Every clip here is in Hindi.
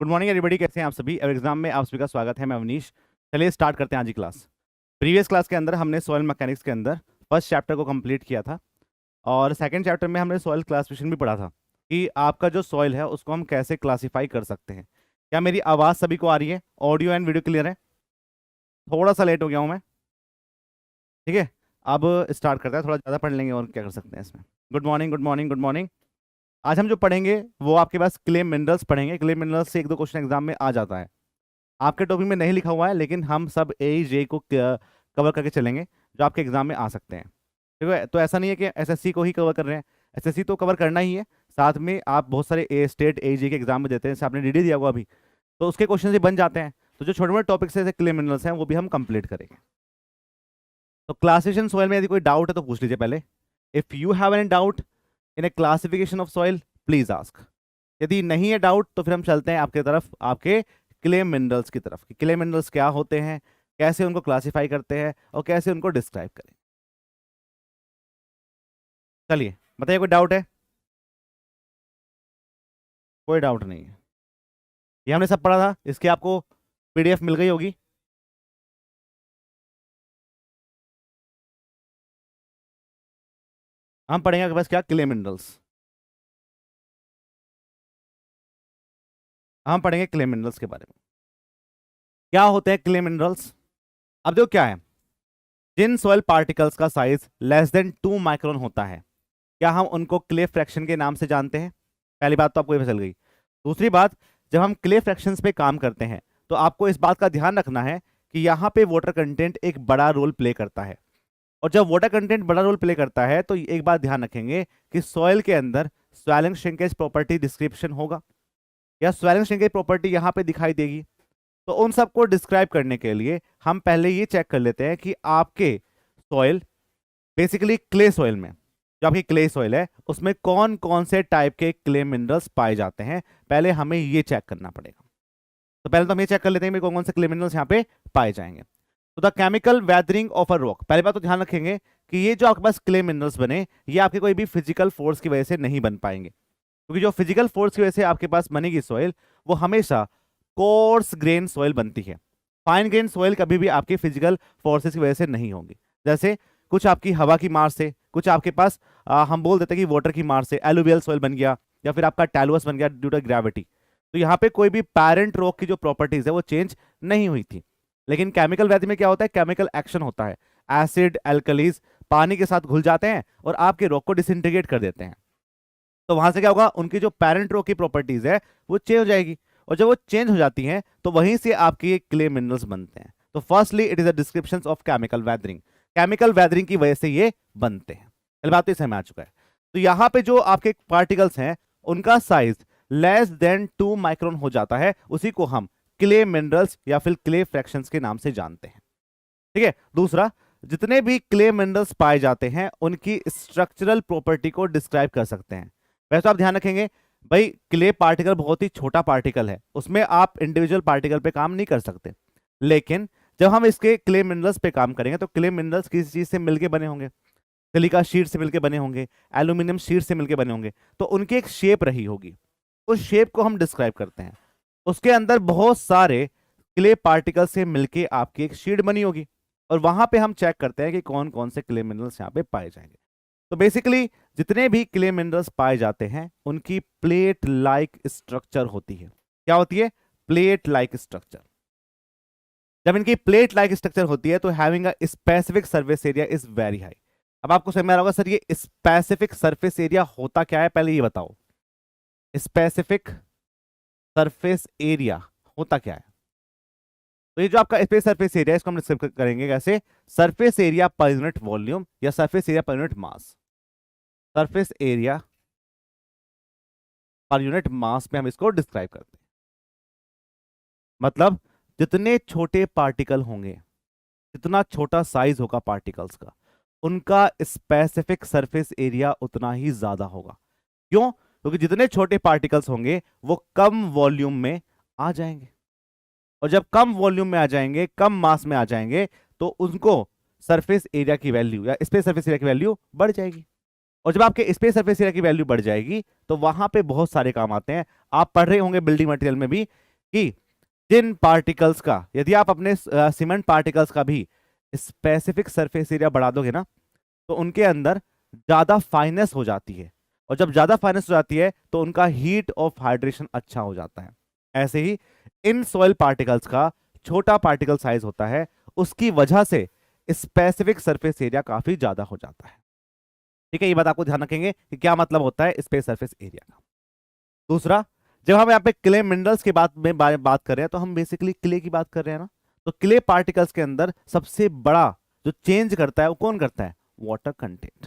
गुड मॉर्निंग एवरीबॉडी, कैसे हैं आप सभी। एग्जाम में आप सभी का स्वागत है। मैं अवनीश। चलिए स्टार्ट करते हैं आज की क्लास। प्रीवियस क्लास के अंदर हमने सॉइल मैकेनिक्स के अंदर फर्स्ट चैप्टर को कंप्लीट किया था और सेकंड चैप्टर में हमने सॉइल क्लासिफिकेशन भी पढ़ा था कि आपका जो सॉइल है उसको हम कैसे क्लासीफाई कर सकते हैं। क्या मेरी आवाज़ सभी को आ रही है? ऑडियो एंड वीडियो क्लियर है? थोड़ा सा लेट हो गया हूँ मैं, ठीक है। अब स्टार्ट करते हैं, थोड़ा ज़्यादा पढ़ लेंगे और क्या कर सकते हैं इसमें। Good morning, good morning, good morning. आज हम जो पढ़ेंगे वो आपके पास क्ले मिनरल्स पढ़ेंगे। क्ले मिनरल्स से एक दो क्वेश्चन एग्जाम में आ जाता है। आपके टॉपिक में नहीं लिखा हुआ है लेकिन हम सब ए जे को कवर करके चलेंगे जो आपके एग्जाम में आ सकते हैं, ठीक है। तो ऐसा नहीं है कि एसएससी को ही कवर कर रहे हैं, एसएससी तो कवर करना ही है, साथ में आप बहुत सारे स्टेट ए जे के एग्जाम में देते हैं, जैसे आपने डीडी दिया हुआ अभी, तो उसके क्वेश्चन भी बन जाते हैं। तो जो छोटे मोटे टॉपिक्स है क्ले मिनरल्स हैं वो भी हम कंप्लीट करेंगे। तो क्लासिफिकेशन सॉइल में यदि कोई डाउट है तो पूछ लीजिए पहले। If you have any doubt in A classification of soil please ask. यदि नहीं है डाउट तो फिर हम चलते हैं आपके तरफ, आपके क्ले मिनरल्स की तरफ। क्ले मिनरल्स क्या होते हैं, कैसे उनको क्लासिफाई करते हैं और कैसे उनको डिस्क्राइब करें। चलिए बताइए, कोई डाउट है? कोई डाउट नहीं है। ये हमने सब पढ़ा था, इसकी आपको पीडीएफ मिल गई होगी। हम पढ़ेंगे आपके पास क्या, क्ले मिनरल्स। हम पढ़ेंगे क्ले मिनरल्स के बारे में। क्या होते हैं क्ले मिनरल्स? अब देखो क्या है, जिन सॉइल पार्टिकल्स का साइज लेस देन 2 माइक्रोन होता है, क्या हम उनको क्ले फ्रैक्शन के नाम से जानते हैं? पहली बात तो आपको ये पता चल गई। दूसरी बात, जब हम क्ले फ्रैक्शंस पे काम करते हैं तो आपको इस बात का ध्यान रखना है कि यहाँ पे वाटर कंटेंट एक बड़ा रोल प्ले करता है। और जब वाटर कंटेंट बड़ा रोल प्ले करता है तो एक बात ध्यान रखेंगे कि सॉइल के अंदर स्वेलिंग श्रिंकेज प्रॉपर्टी डिस्क्रिप्शन होगा या स्वेलिंग श्रिंकेज प्रॉपर्टी यहाँ पे दिखाई देगी। तो उन सबको डिस्क्राइब करने के लिए हम पहले ये चेक कर लेते हैं कि आपके सॉइल, बेसिकली क्ले सॉइल में, जो आपकी क्ले सॉइल है उसमें कौन कौन से टाइप के क्ले मिनरल्स पाए जाते हैं। पहले हमें ये चेक करना पड़ेगा। तो पहले तो हम ये चेक कर लेते हैं कौन कौन से क्ले मिनरल्स यहाँ पे पाए जाएंगे। तो the chemical weathering of a rock, पहली बात तो ध्यान रखेंगे कि ये जो आपके पास क्ले मिनरल्स बने ये आपके कोई भी फिजिकल फोर्स की वजह से नहीं बन पाएंगे, क्योंकि जो फिजिकल फोर्स की वजह से आपके पास बनेगी सॉइल वो हमेशा कोर्स ग्रेन सॉइल बनती है। फाइन ग्रेन सॉइल कभी भी आपकी फिजिकल फोर्सेस की वजह से नहीं होंगी। जैसे कुछ आपकी हवा की मार से, कुछ आपके पास हम बोल देते हैं कि वाटर की मार से एलुवियल सॉइल बन गया, या फिर आपका टैलुअस बन गया ड्यू टू ग्रेविटी। तो यहाँ पे कोई भी पैरेंट रॉक की जो प्रॉपर्टीज है वो चेंज नहीं हुई थी। लेकिन केमिकल वेदर में क्या होता है, केमिकल एक्शन होता है, एसिड एल्कलीज पानी के साथ घुल जाते हैं और आपके रॉक को डिसइंटीग्रेट कर देते हैं। तो वहां से क्या होगा, उनकी जो पैरेंट रॉक की प्रॉपर्टीज है वो चेंज हो जाएगी, और जब वो चेंज हो जाती हैं तो वहीं से आपकी क्ले मिनरल्स बनते हैं। तो firstly it is a description of chemical weathering. Chemical weathering की वजह से ये बनते हैं। चल बात तो इस समझ आ चुका है। तो यहाँ पे जो आपके पार्टिकल्स हैं उनका साइज लेस देन 2 माइक्रोन हो जाता है, उसी को हम क्ले मिनरल्स या फिर क्ले फ्रैक्शंस के नाम से जानते हैं, ठीक है। दूसरा, जितने भी क्ले मिनरल्स पाए जाते हैं उनकी स्ट्रक्चरल प्रॉपर्टी को डिस्क्राइब कर सकते हैं। वैसे तो आप ध्यान रखेंगे भाई, क्ले पार्टिकल बहुत ही छोटा पार्टिकल है, उसमें आप इंडिविजुअल पार्टिकल पे काम नहीं कर सकते। लेकिन जब हम इसके क्ले मिनरल्स पे काम करेंगे तो क्ले मिनरल्स किसी चीज से मिलके बने होंगे, सिलिका शीट से मिलके बने होंगे, एल्यूमिनियम शीट से मिलके बने होंगे, तो उनकी एक शेप रही होगी, उस शेप को हम डिस्क्राइब करते हैं। उसके अंदर बहुत सारे क्ले पार्टिकल से मिलके आपकी एक शीट बनी होगी, और वहां पे हम चेक करते हैं कि कौन कौन से क्ले मिनरल्स यहाँ पे पाए जाएंगे। तो बेसिकली जितने भी क्ले मिनरल्स पाए जाते हैं उनकी प्लेट लाइक स्ट्रक्चर होती है। क्या होती है? Plate like structure. जब इनकी प्लेट लाइक स्ट्रक्चर होती है तो having a specific surface area is very high. अब आपको समझ में आ रहा होगा सर ये स्पेसिफिक सरफेस एरिया होता क्या है, पहले ये बताओ। स्पेसिफिक सरफेस एरिया होता क्या है? तो ये जो आपका स्पेस सरफेस एरिया इसको हम डिस्क्राइब करेंगे कैसे, surface area per unit volume या surface area per unit mass. Surface area per unit mass में हम इसको डिस्क्राइब करते हैं। मतलब जितने छोटे पार्टिकल होंगे, जितना छोटा साइज होगा पार्टिकल्स का, उनका स्पेसिफिक सरफेस एरिया उतना ही ज्यादा होगा। क्यों? क्योंकि जितने छोटे पार्टिकल्स होंगे वो कम वॉल्यूम में आ जाएंगे, और जब कम वॉल्यूम में आ जाएंगे, कम मास में आ जाएंगे, तो उनको सरफेस एरिया की वैल्यू या स्पेस सरफेस एरिया की वैल्यू बढ़ जाएगी। और जब आपके स्पेस सरफेस एरिया की वैल्यू बढ़ जाएगी तो वहां पे बहुत सारे काम आते हैं। आप पढ़ रहे होंगे बिल्डिंग मटेरियल में भी कि जिन पार्टिकल्स का, यदि आप अपने सीमेंट पार्टिकल्स का भी स्पेसिफिक सरफेस एरिया बढ़ा दोगे ना, तो उनके अंदर ज्यादा फाइनेस हो जाती है, और जब ज्यादा फाइनेस हो जाती है तो उनका हीट ऑफ हाइड्रेशन अच्छा हो जाता है। ऐसे ही इन सॉइल पार्टिकल्स का छोटा पार्टिकल साइज होता है, उसकी वजह से स्पेसिफिक सरफेस एरिया काफी ज्यादा हो जाता है। ठीक है, ये बात आपको ध्यान रखेंगे कि क्या मतलब होता है स्पेस सरफेस एरिया का। दूसरा, जब हम यहाँ पे क्ले मिनरल्स की बात कर रहे हैं, तो हम बेसिकली क्ले की बात कर रहे हैं ना, तो क्ले पार्टिकल्स के अंदर सबसे बड़ा जो चेंज करता है वो कौन करता है? Water content.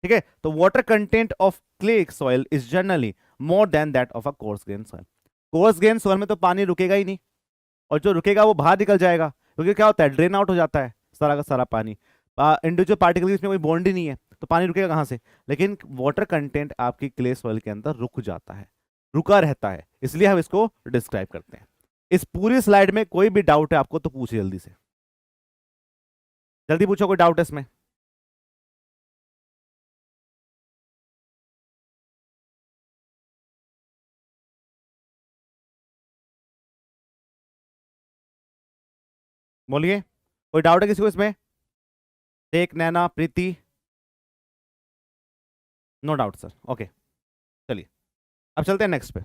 ठीक है, तो water content of clay soil is generally more than that of a course grain soil. Course grain soil में तो पानी रुकेगा ही नहीं, और जो रुकेगा वो बाहर निकल जाएगा, क्योंकि क्या होता है, ड्रेन आउट हो जाता है सारा का सारा पानी। इंडिविजुअल पार्टिकल इसमें कोई बॉन्ड ही नहीं है, तो पानी रुकेगा कहाँ से? लेकिन वाटर कंटेंट आपकी क्ले सॉइल के अंदर रुक जाता है, रुका रहता है, इसलिए हम इसको डिस्क्राइब करते हैं। इस पूरी स्लाइड में कोई भी डाउट है आपको तो पूछिए, जल्दी से जल्दी पूछो, कोई डाउट है इसमें? बोलिए, कोई डाउट है किसी को इसमें? टेक, Naina, Preeti? No doubt sir, okay. चलिए अब चलते हैं नेक्स्ट पे।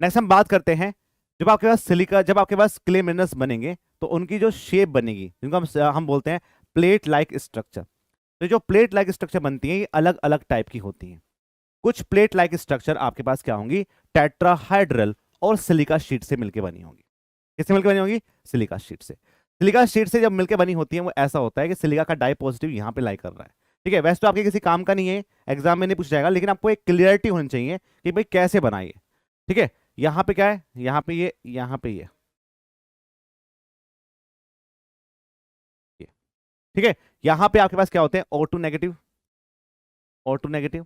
नेक्स्ट हम बात करते हैं, जब आपके पास क्ले मिनरल्स बनेंगे तो उनकी जो शेप बनेगी, जिनको हम बोलते हैं प्लेट लाइक स्ट्रक्चर। तो जो प्लेट लाइक स्ट्रक्चर बनती है ये अलग अलग टाइप की होती हैं। कुछ प्लेट लाइक स्ट्रक्चर आपके पास क्या होंगी? टेट्राहाइड्रल और सिलिका शीट से मिलकर बनी होंगी। किससे मिलकर बनी होगी? सिलिका शीट से। सिलिका शीट से जब मिलकर बनी होती है, वो ऐसा होता है कि सिलिका का डाई पॉजिटिव यहाँ पे लाई कर रहा है। ठीक है, वैसे तो आपके किसी काम का नहीं है, एग्जाम में नहीं पूछा जाएगा, लेकिन आपको एक क्लियरिटी होनी चाहिए कि भाई कैसे बनाइए। ठीक है, यहाँ पे क्या है? यहाँ पे ये, यहाँ पे ये। ठीक है, यहाँ पे आपके पास क्या होते हैं? O2 negative, O2 negative,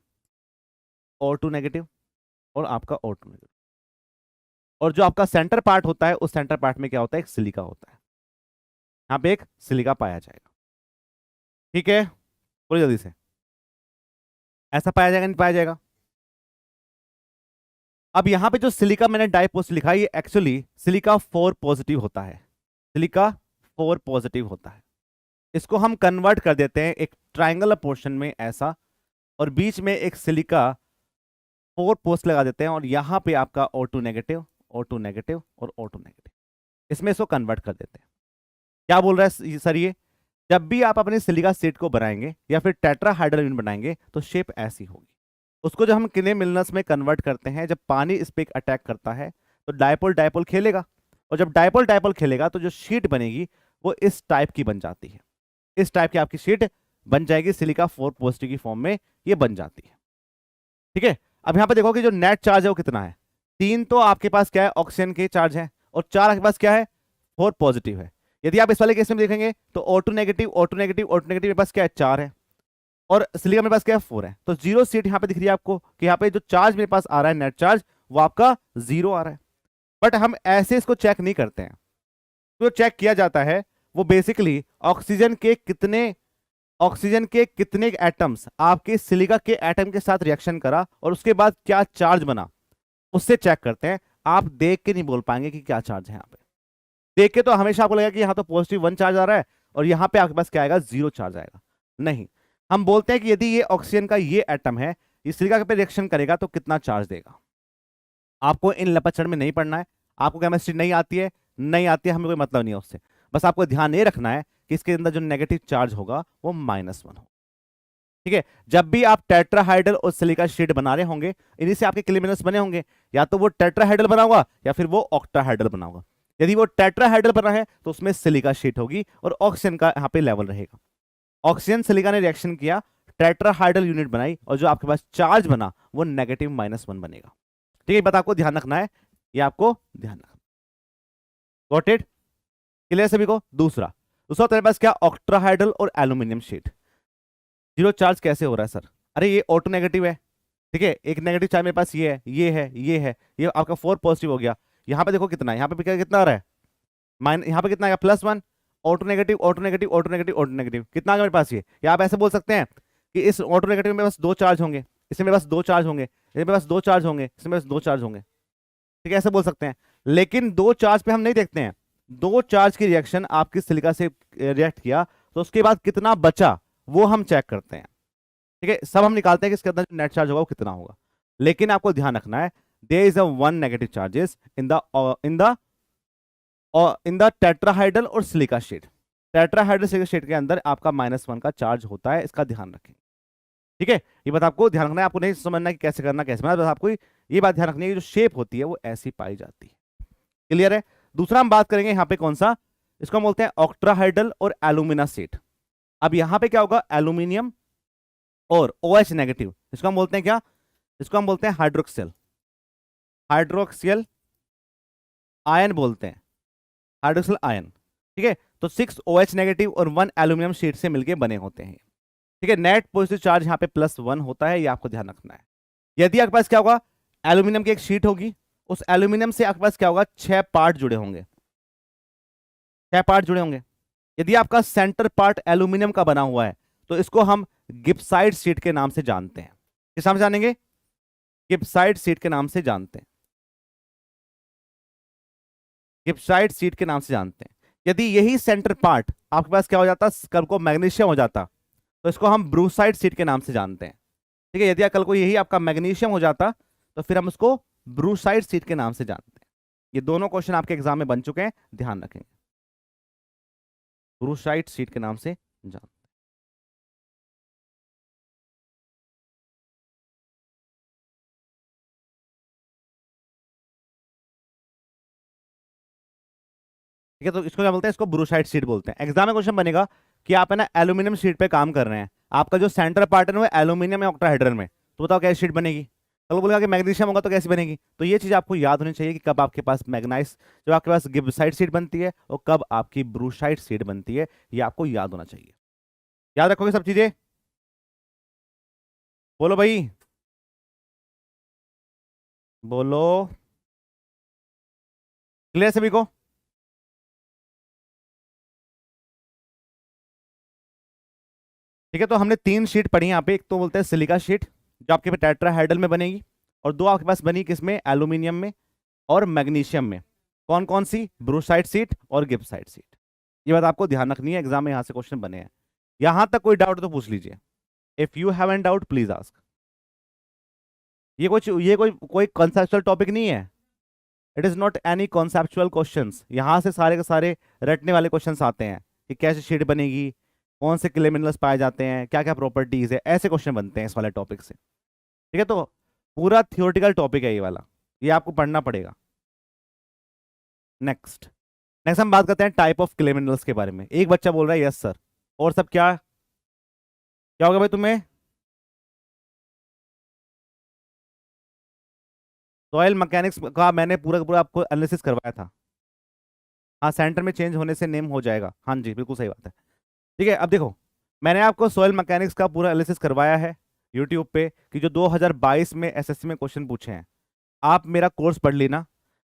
O2 negative, और आपका O2 नेगेटिव। और जो आपका सेंटर पार्ट होता है, उस सेंटर पार्ट में क्या होता है? एक सिलिका होता है। यहाँ पे एक सिलिका पाया जाएगा। ठीक है, बोलिए जल्दी से, ऐसा पाया जाएगा नहीं पाया जाएगा? अब यहाँ पे जो सिलिका मैंने डाइपोस्ट लिखा है, ये एक्चुअली सिलिका 4 पॉजिटिव होता है। सिलिका 4 पॉजिटिव होता है। इसको हम कन्वर्ट कर देते हैं एक ट्राइंगुलर पोर्शन में ऐसा, और बीच में एक सिलिका 4 पोस्ट लगा देते हैं, और यहाँ पे आपका O2 नेगेटिव, O2 नेगेटिव और O2 नेगेटिव, इसमें इसको कन्वर्ट कर देते हैं। क्या बोल रहा है सर ये? जब भी आप अपने सिलिका सीट को बनाएंगे या फिर टेट्राहाइड्रल यूनिट बनाएंगे तो शेप ऐसी होगी। उसको जब हम क्ले मिनरल्स में कन्वर्ट करते हैं, जब पानी इस पे अटैक करता है तो डायपोल डायपोल खेलेगा, और जब डायपोल डायपोल खेलेगा तो जो शीट बनेगी वो इस टाइप की बन जाती है। इस टाइप की आपकी शीट बन जाएगी, सिलिका 4 पॉजिटिव की फॉर्म में ये बन जाती है। ठीक है, अब यहाँ पे देखो कि जो नेट चार्ज है वो कितना है? 3 तो आपके पास क्या है? ऑक्सीजन के चार्ज है, और 4 आपके पास क्या है? 4 पॉजिटिव है। यदि आप इस वाले केस में देखेंगे तो O2 negative, O2 negative, O2 negative मेरे पास क्या है? 4 है, और सिलिका मेरे पास क्या है? 4 है। तो जीरो सीट यहाँ पे दिख रही है आपको कि यहाँ पे जो चार्ज मेरे पास आ रहा है, नेट चार्ज, वो आपका 0 आ रहा है। बट हम ऐसे इसको चेक नहीं करते हैं। तो चेक किया जाता है वो बेसिकली ऑक्सीजन के कितने एटम्स आपके सिलिका के एटम के साथ रिएक्शन करा, और उसके बाद क्या चार्ज बना, उससे चेक करते हैं। आप देख के नहीं बोल पाएंगे कि क्या चार्ज है। यहाँ पे देख के तो हमेशा आपको लगेगा कि यहाँ तो पॉजिटिव 1 चार्ज आ रहा है, और यहाँ पे आपके पास क्या आएगा? 0 चार्ज आएगा। नहीं, हम बोलते हैं कि यदि ये ऑक्सीजन का ये एटम है, ये सिलिका पे रिएक्शन करेगा तो कितना चार्ज देगा। आपको इन लपचड़ में नहीं पढ़ना है, आपको केमिस्ट्री नहीं आती है, नहीं आती है, हमें कोई मतलब नहीं है उससे। बस आपको ध्यान ये रखना है कि इसके अंदर जो नेगेटिव चार्ज होगा वो -1 हो। ठीक है, जब भी आप टेट्राहाइड्रल और सिलिका शीट बना रहे होंगे, इन्हीं से आपके क्ले मिनरल्स बने होंगे, या तो वो टेट्राहाइड्रल बना होगा या फिर वो ऑक्टाहाइड्रल बना होगा। यदि वो टेट्राहाइड्रल बना है तो उसमें सिलिका शीट होगी और ऑक्सीजन का यहाँ पे लेवल रहेगा। ऑक्सीजन सिलिका ने रिएक्शन किया, टेट्राहाइड्रल यूनिट बनाई, और जो आपके पास चार्ज बना वो नेगेटिव -1 बनेगा। ठीक है, बात आपको ध्यान रखना है, ये आपको ध्यान रखना। Got it? क्लियर सभी को? दूसरा तेरे पास क्या? ऑक्टाहाइड्रल और एल्यूमिनियम शीट। 0 चार्ज कैसे हो रहा है सर? अरे ये O2 नेगेटिव है। ठीक है, एक नेगेटिव चार्ज मेरे पास ये है, ये है, ये है, ये आपका 4 पॉजिटिव हो गया। यहाँ पे देखो कितना है, यहाँ पे कितना आ रहा है? यहाँ पे कितना आएगा? +1। O2 negative, O2 negative, O2 negative, O2 negative, कितना आ गया मेरे पास ये? या आप ऐसे बोल सकते हैं कि इस O2 नेगेटिव में बस 2 चार्ज होंगे, इसमें बस 2 चार्ज होंगे, इसमें बस 2 चार्ज होंगे, इसमें बस 2 चार्ज होंगे। ठीक है, ऐसे बोल सकते हैं। लेकिन दो चार्ज पे हम नहीं देखते हैं, दो चार्ज की रिएक्शन आपकी सिलिका से रिएक्ट किया तो उसके बाद कितना बचा वो हम चेक करते हैं। ठीक है, सब हम निकालते हैं कि इसके अंदर नेट चार्ज होगा वो कितना होगा। लेकिन आपको ध्यान रखना है, there is a one negative charges in the tetrahedral और silica sheet. Tetrahedral silica sheet के अंदर आपका -1 का चार्ज होता है, इसका ध्यान रखें। ठीक है, ये बात आपको ध्यान रखना है, आपको नहीं समझना है कि कैसे करना कैसे बस आपको ये बात ध्यान रखनी है कि जो शेप होती है वो ऐसी पाई जाती है। क्लियर है। दूसरा हम बात करेंगे यहाँ पे कौन सा, इसको हम बोलते हैं ऑक्ट्राहाइड्रल और एल्यूमिना शीट। अब यहाँ पे क्या होगा, एल्यूमिनियम और OH नेगेटिव, इसको हम बोलते हैं क्या, इसको हम बोलते हैं हाइड्रोक्सिल, हाइड्रोक्सियल आयन बोलते हैं, हाइड्रोक्सिल आयन। ठीक है, तो 6 OH नेगेटिव और 1 एल्यूमिनियम शीट से मिलकर बने होते हैं। ठीक है, नेट पॉजिटिव चार्ज यहाँ पे +1 होता है, ये आपको ध्यान रखना है। यदि आपके पास क्या होगा, एल्यूमिनियम की एक शीट होगी, उस एल्यूमिनियम से आपके पास क्या होगा, 6 पार्ट जुड़े होंगे, 6 पार्ट जुड़े होंगे। यदि आपका सेंटर पार्ट एल्यूमिनियम का बना हुआ है तो इसको हम गिब्साइड शीट के नाम से जानते हैं। किस नाम से जानेंगे, गिब्साइड शीट के नाम से जानते हैं, गिब्साइड शीट के नाम से जानते हैं। यदि यही सेंटर पार्ट आपके पास क्या हो जाता, कल को मैग्नीशियम हो जाता तो इसको हम ब्रूसाइड शीट के नाम से जानते हैं। ठीक है, यदि कल को यही आपका मैग्नीशियम हो जाता तो फिर हम उसको ब्रूसाइड शीट के नाम से जानते हैं। ये दोनों क्वेश्चन आपके एग्जाम में बन चुके हैं, ध्यान रखेंगे, ब्रूसाइड शीट के नाम से जानते हैं। ठीक है, तो इसको क्या बोलते हैं, इसको ब्रूसाइड शीट बोलते हैं। एग्जाम में क्वेश्चन बनेगा कि आप है ना एल्यूमिनियम शीट पे काम कर रहे हैं, आपका जो सेंटर पार्ट है वो एल्यूमिनियम या ऑक्टाहाइड्रल में, तो बताओ कैसी शीट बनेगी। तो बोलेगा कि मैग्नीशियम होगा तो कैसी बनेगी। तो ये चीज आपको याद होनी चाहिए कि कब आपके पास मैग्नाइस, जब आपके पास गिब्साइड शीट बनती है और कब आपकी ब्रूसाइड शीट बनती है, ये आपको याद होना चाहिए। याद रखोगे सब चीजें, बोलो भाई, बोलो, क्लियर सभी को। ठीक है, तो हमने 3 शीट पढ़ी यहाँ पे, एक तो बोलते हैं सिलिका शीट जो आपके टेट्राहाइड्रल में बनेगी, और 2 आपके पास बनी किसमें, एल्यूमिनियम में और मैग्नीशियम में। कौन कौन सी, ब्रूसाइड शीट और गिब्साइड शीट। ये बात आपको ध्यान रखनी है, एग्जाम में यहां से क्वेश्चन बने हैं। यहां तक कोई डाउट तो पूछ लीजिए, if you have an doubt please ask. ये कोई कॉन्सेप्चुअल टॉपिक नहीं है, it is not any conceptual questions. यहां से सारे के सारे रटने वाले क्वेश्चंस आते हैं कि कैसे शीट बनेगी, कौन से क्ले मिनरल्स पाए जाते हैं, क्या क्या प्रॉपर्टीज है, ऐसे क्वेश्चन बनते हैं इस वाले टॉपिक से। ठीक है, तो पूरा थियोरटिकल टॉपिक है ये वाला, ये आपको पढ़ना पड़ेगा। नेक्स्ट नेक्स्ट हम बात करते हैं टाइप ऑफ क्ले मिनरल्स के बारे में। एक बच्चा बोल रहा है यस सर, और सब क्या क्या होगा भाई तुम्हें, सॉइल मैकेनिक्स का मैंने पूरा का पूरा आपको एनालिसिस करवाया था। हाँ, सेंटर में चेंज होने से नेम हो जाएगा, हाँ जी बिल्कुल सही बात है। ठीक है, अब देखो, मैंने आपको सॉइल मैकेनिक्स का पूरा एनालिसिस करवाया है यूट्यूब पे कि जो 2022 में एसएससी में क्वेश्चन पूछे हैं। आप मेरा कोर्स पढ़ लेना,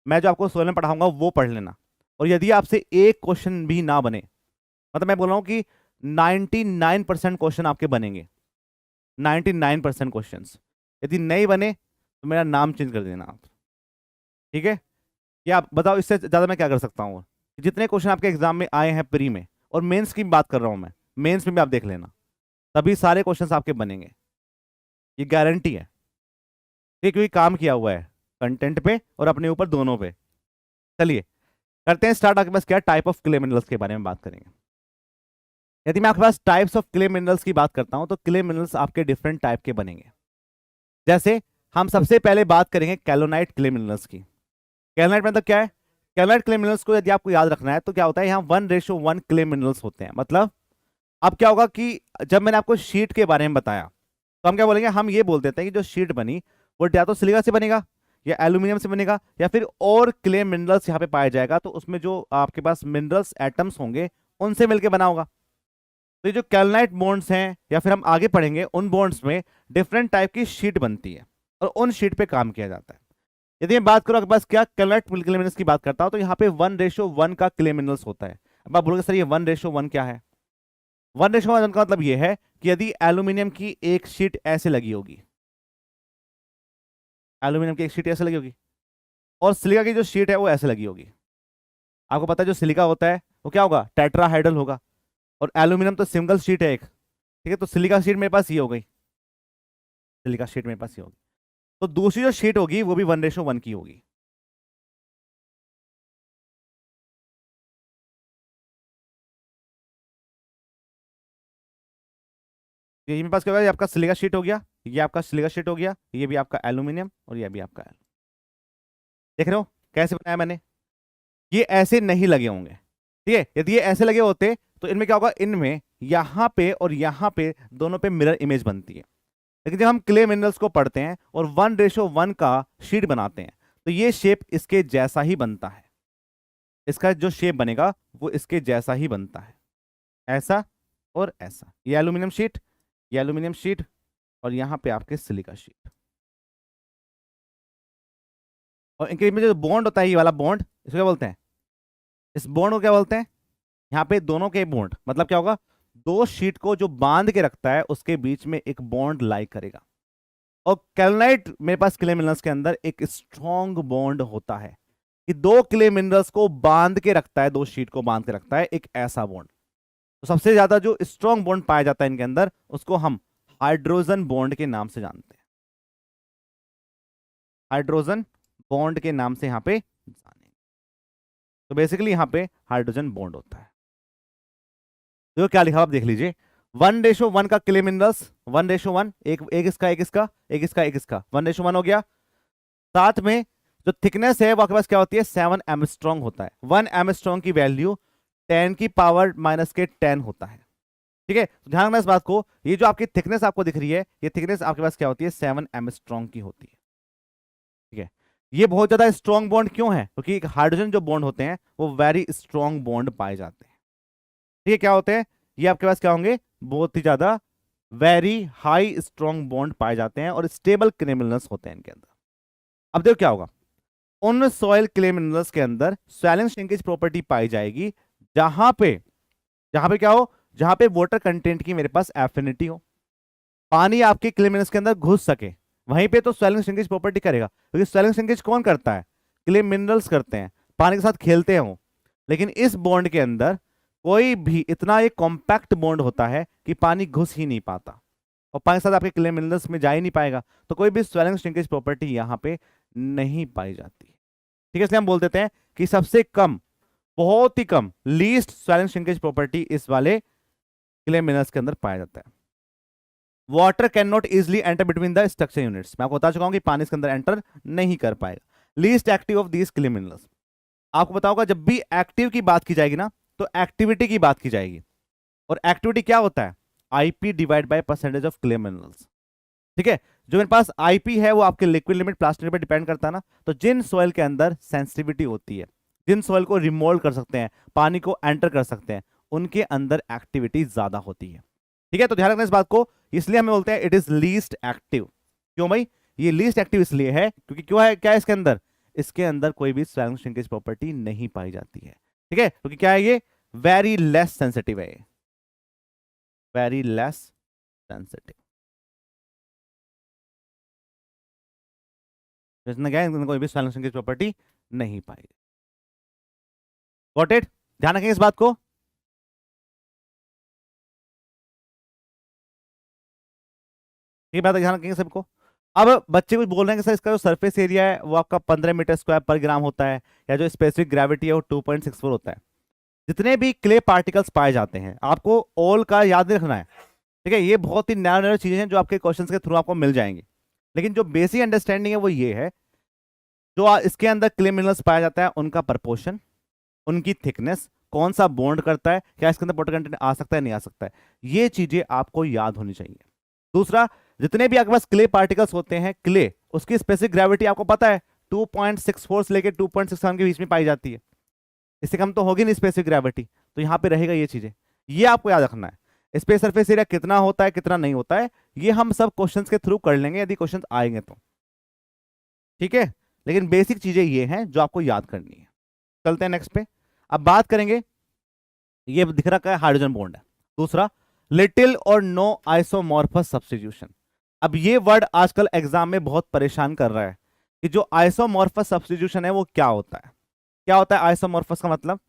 मैं जो आपको सॉइल में पढ़ाऊंगा वो पढ़ लेना, और यदि आपसे एक क्वेश्चन भी ना बने, मतलब मैं बोल रहा हूँ कि 99% क्वेश्चन आपके बनेंगे, 99% क्वेश्चन। यदि नहीं बने तो मेरा नाम चेंज कर देना आप। ठीक है, या आप बताओ इससे ज़्यादा मैं क्या कर सकता हूँ। जितने क्वेश्चन आपके एग्जाम में आए हैं प्री में, और मेंस की बात कर रहा हूँ मैं, मेंस में भी आप देख लेना, तभी सारे क्वेश्चंस आपके बनेंगे, ये गारंटी है। ठीक, क्योंकि काम किया हुआ है कंटेंट पे और अपने ऊपर दोनों पे। चलिए करते हैं स्टार्ट। आपके पास क्या टाइप ऑफ क्ले मिनरल्स के बारे में बात करेंगे। यदि मैं आपके पास टाइप्स ऑफ क्ले मिनरल्स की बात करता हूं तो क्ले मिनरल्स आपके डिफरेंट टाइप के बनेंगे। जैसे हम सबसे पहले बात करेंगे कैलोनाइट क्ले मिनरल्स की। कैलोनाइट मतलब क्या है, कैलोनाइट क्ले मिनरल्स को यदि आपको याद रखना है तो क्या होता है, यहाँ 1:1 क्ले मिनरल्स होते हैं। मतलब अब क्या होगा कि जब मैंने आपको शीट के बारे में बताया तो हम क्या बोलेंगे, हम ये बोल देते हैं कि जो शीट बनी वो या तो सिलिका से बनेगा या एल्यूमिनियम से बनेगा या फिर और क्ले मिनरल्स यहाँ पे पाया जाएगा, तो उसमें जो आपके पास मिनरल्स एटम्स होंगे उनसे मिलकर बना होगा। तो ये जो कैल्नाइट बॉन्ड्स हैं या फिर हम आगे पढ़ेंगे उन बॉन्ड्स में डिफरेंट टाइप की शीट बनती है और उन शीट पे काम किया जाता है। यदि मैं बात करूं आपके पास क्या कैल्नाइट क्ले मिनरल्स की बात करता हूं तो यहाँ पे 1:1 का क्ले मिनरल्स होता है। अब आप बोलोगे सर ये 1:1 क्या है। 1:1 का मतलब ये है कि यदि एल्यूमिनियम की एक शीट ऐसे लगी होगी, एल्यूमिनियम की एक शीट ऐसे लगी होगी और सिलिका की जो शीट है वो ऐसे लगी होगी। आपको पता है जो सिलिका होता है वो क्या होगा, टेट्राहाइड्रल होगा, और एल्यूमिनियम तो सिंगल शीट है एक, ठीक है। तो सिलिका शीट मेरे पास ये हो गई, सिलिका शीट मेरे पास ये होगी। तो दूसरी जो शीट होगी वो भी 1:1 की होगी। ये मेरे पास क्या होगा, ये आपका सिलिका शीट हो गया, ये आपका सिलिका शीट हो गया, ये भी आपका एल्यूमिनियम, और ये भी आपका देख रहे हो कैसे बनाया मैंने। ये ऐसे नहीं लगे होंगे, ठीक है। यदि ये ऐसे लगे होते तो इनमें क्या होगा, इनमें यहां पे और यहां पे दोनों पे मिरर इमेज बनती है। लेकिन जब हम क्ले मिनरल्स को पढ़ते हैं और 1:1 का शीट बनाते हैं तो ये शेप इसके जैसा ही बनता है। इसका जो शेप बनेगा वो इसके जैसा ही बनता है, ऐसा और ऐसा। ये एल्यूमिनियम शीट, ये एल्यूमिनियम शीट, और यहां पे आपके सिलिका शीट। और इनके बीच में जो बॉन्ड होता है, ये वाला बॉन्ड, इसको क्या बोलते हैं, इस बॉन्ड को क्या बोलते हैं, यहाँ पे दोनों के बॉन्ड, मतलब क्या होगा, दो शीट को जो बांध के रखता है उसके बीच में एक बॉन्ड लाई करेगा। और कैल्नाइट मेरे पास क्ले मिनरल्स के अंदर एक स्ट्रॉन्ग बॉन्ड होता है कि दो क्ले मिनरल्स को बांध के रखता है, दो शीट को बांध के रखता है, एक ऐसा बॉन्ड। तो सबसे ज्यादा जो स्ट्रॉन्ग बॉन्ड पाया जाता है इनके अंदर उसको हम हाइड्रोजन बॉन्ड के नाम से जानते हैं, हाइड्रोजन बॉन्ड के नाम से यहां पे जानेंगे। तो बेसिकली यहां पे हाइड्रोजन बॉन्ड होता है। तो क्या लिखा आप देख लीजिए, 1:1 का क्ले मिनरल्स, 1:1, एक इसका एक इसका एक इसका एक इसका, 1:1 हो गया। साथ में जो थिकनेस है वो आपके पास क्या होती है, 7 एमस्ट्रॉन्ग होता है। 1 एमस्ट्रॉन्ग की वैल्यू 10 की पावर माइनस के 10 होता है, ठीक है। तो ध्यान रखना इस बात को, ये जो आपकी थिकनेस आपको दिख रही है, ये थिकनेस आपके पास क्या होती है, 7 एमस्ट्रॉन्ग की होती है, ठीक है। ये बहुत ज्यादा स्ट्रॉन्ग बॉन्ड क्यों है, क्योंकि हाइड्रोजन जो बॉन्ड होते हैं वो वेरी स्ट्रॉन्ग बॉन्ड पाए जाते हैं, ठीक है। क्या होते हैं ये आपके पास, क्या होंगे, बहुत ही ज्यादा वेरी हाई स्ट्रॉन्ग बॉन्ड पाए जाते हैं और स्टेबल क्ले मिनरल्स होते हैं इनके अंदर। अब देखो क्या होगा, उन सॉइल क्ले मिनरल्स के अंदर स्वेलिंग श्रिंकेज प्रॉपर्टी पाई जाएगी जहां पे क्या हो, जहां पे वाटर कंटेंट की मेरे पास एफिनिटी हो, पानी आपके क्ले मिनरल्स के अंदर घुस सके, वहीं पे तो स्वेलिंग श्रिंकेज प्रॉपर्टी करेगा। क्योंकि स्वेलिंग श्रिंकेज कौन करता है, क्ले मिनरल्स करते हैं, पानी के साथ खेलते हैं। लेकिन इस बॉन्ड के अंदर कोई भी इतना एक कॉम्पैक्ट बॉन्ड होता है कि पानी घुस ही नहीं पाता, और पानी के साथ आपके क्ले मिनरल्स में जा ही नहीं पाएगा, तो कोई भी स्वेलिंग श्रिंकेज प्रॉपर्टी यहां पे नहीं पाई जाती, ठीक है। इसलिए हम बोल देते हैं कि सबसे कम, बहुत ही कम, लीस्ट स्वेलिंग श्रिंकेज प्रॉपर्टी इस वाले क्ले मिनरल्स के अंदर पाया जाता है। Water can not easily enter between the structure units, मैं आपको बता चुका हूं कि पानी इसके अंदर एंटर नहीं कर पाएगा। Least active of these clay minerals, आपको बताऊंगा जब भी एक्टिव की बात की जाएगी ना तो एक्टिविटी की बात की जाएगी, और एक्टिविटी क्या होता है, IP divide by percentage of clay minerals, ठीक है। जो मेरे पास आईपी है वो आपके लिक्विड लिमिट प्लास्टिक पर डिपेंड करता है ना। तो जिन सॉइल के अंदर सेंसिटिविटी होती है, जिन सॉइल को रिमोल्ड कर सकते हैं, पानी को एंटर कर सकते हैं, उनके अंदर एक्टिविटी ज्यादा होती है, ठीक है। तो ध्यान रखना इस बात को, इसलिए हमें बोलते हैं इट इज लीस्ट एक्टिव। क्यों भाई, ये लीस्ट एक्टिव इसलिए है क्योंकि क्यों है, क्या है इसके अंदर, इसके अंदर कोई भी स्वेलिंग श्रिंकेज प्रॉपर्टी नहीं पाई जाती है, ठीक है। क्योंकि क्या है, ये वेरी लेस सेंसिटिव है, वेरी लेस सेंसिटिव। इसने क्या है, कोई भी स्वेलिंग श्रिंकेज प्रॉपर्टी नहीं पाई। गॉट इट, ध्यान रखें इस बात को। ये बात ध्यान रखेंगे सबको। अब बच्चे कुछ बोल रहे हैं कि सर इसका जो सरफेस एरिया है वो आपका 15 मीटर स्क्वायर पर ग्राम होता है, या जो स्पेसिफिक ग्रेविटी है वो 2.64 होता है। जितने भी क्ले पार्टिकल्स पाए जाते हैं आपको ऑल का याद नहीं रखना है, ठीक है। ये बहुत ही नया नया चीजें हैं जो आपके क्वेश्चंस के थ्रू आपको मिल जाएंगी, लेकिन जो बेसिक अंडरस्टैंडिंग है वो ये है, जो इसके अंदर क्ले मिनरल्स पाया जाता है उनका प्रपोर्शन, उनकी थिकनेस, कौन सा बॉन्ड करता है, क्या इसके अंदर वाटर कंटेंट आ सकता है नहीं आ सकता है, ये चीजें आपको याद होनी चाहिए। दूसरा, जितने भी आपके पास क्ले पार्टिकल्स होते हैं, क्ले उसकी स्पेसिफिक ग्रेविटी आपको पता है 2.64 से लेकर 2.67 के बीच में पाई जाती है, इससे कम तो होगी नहीं स्पेसिफिक ग्रेविटी। तो यहां पे रहेगा ये चीजें, ये आपको याद रखना है। स्पेस सरफेस एरिया कितना होता है कितना नहीं होता है, ये हम सब क्वेश्चंस के थ्रू कर लेंगे यदि क्वेश्चंस आएंगे तो, ठीक है। लेकिन बेसिक चीजें ये हैं जो आपको याद करनी है। चलते हैं नेक्स्ट पे। अब बात करेंगे, ये दिख रखा है हाइड्रोजन बॉन्ड है। दूसरा, लिटिल और नो आइसोमॉर्फस सब्स्टिट्यूशन। अब ये वर्ड आजकल एग्जाम में बहुत परेशान कर रहा है कि जो आइसोमॉर्फस सब्स्टिट्यूशन है वो क्या होता है। क्या होता है आइसोमॉर्फस का मतलब,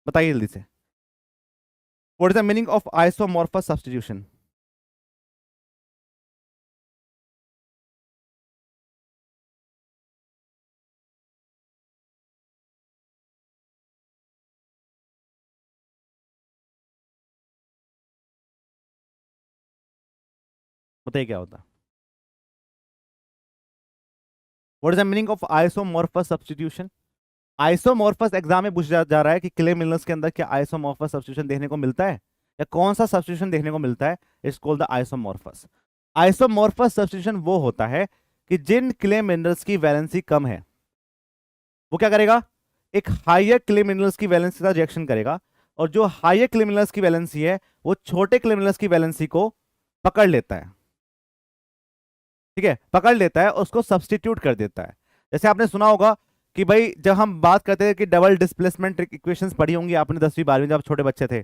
बताइए जल्दी से। What is the meaning of isomorphous substitution? बताइए क्या होता है। What is the meaning of isomorphous substitution? Isomorphous exam में पूछा जा रहा है कि क्ले मिनरल्स के अंदर क्या आइसोमॉर्फस सब्स्टिट्यूशन देखने को मिलता है, या कौन सा सब्स्टिट्यूशन देखने को मिलता है। It's called the isomorphous. Isomorphous substitution वो होता है कि जिन क्ले मिनरल्स की वैलेंसी कम है वो क्या करेगा, एक हायर क्ले मिनरल्स की वैलेंसी के साथ रिएक्शन करेगा, और जो हायर क्ले मिनरल्स की वैलेंसी है वो छोटे क्ले मिनरल्स की वैलेंसी को पकड़ लेता है। ठीक है, पकड़ लेता है, उसको सब्स्टिट्यूट कर देता है। जैसे आपने सुना होगा कि भाई जब हम बात करते हैं कि डबल डिस्प्लेसमेंट इक्वेशंस पढ़ी होंगी आपने 10वीं 12वीं, जब छोटे बच्चे थे,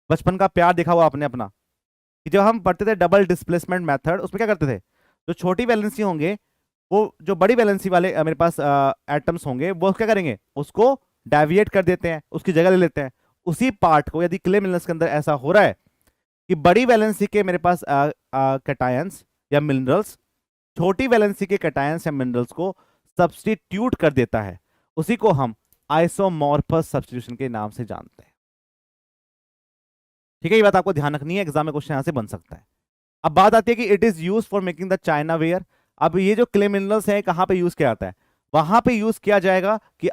बचपन का प्यार देखा हुआ आपने अपना, कि जब हम पढ़ते थे डबल डिस्प्लेसमेंट मेथड, उसमें क्या करते थे, जो छोटी वैलेंसी होंगे वो जो बड़ी वैलेंसी वाले मेरे पास एटम्स होंगे वो क्या करेंगे, उसको डेविएट कर देते हैं, उसकी जगह ले लेते हैं। उसी पार्ट को यदि क्ले मिनरल्स के अंदर ऐसा हो रहा है कि बड़ी वैलेंसी के मेरे पास कैटायंस या मिनरल्स छोटी वैलेंसी के कैटायंस या मिनरल्स को सब्स्टिट्यूट कर देता है, उसी को हम आइसोमॉर्फस सब्स्टिट्यूशन के नाम से जानते हैं। ठीक है, ये बात आपको ध्यान रखनी है, एग्जाम में क्वेश्चन यहां से बन सकता है। अब बात आती है कि it is use for making the chinaware. अब ये जो क्ले मिनरल्स है कहां पे यूज किया जाता है, वहां पे यूज किया जाएगा कि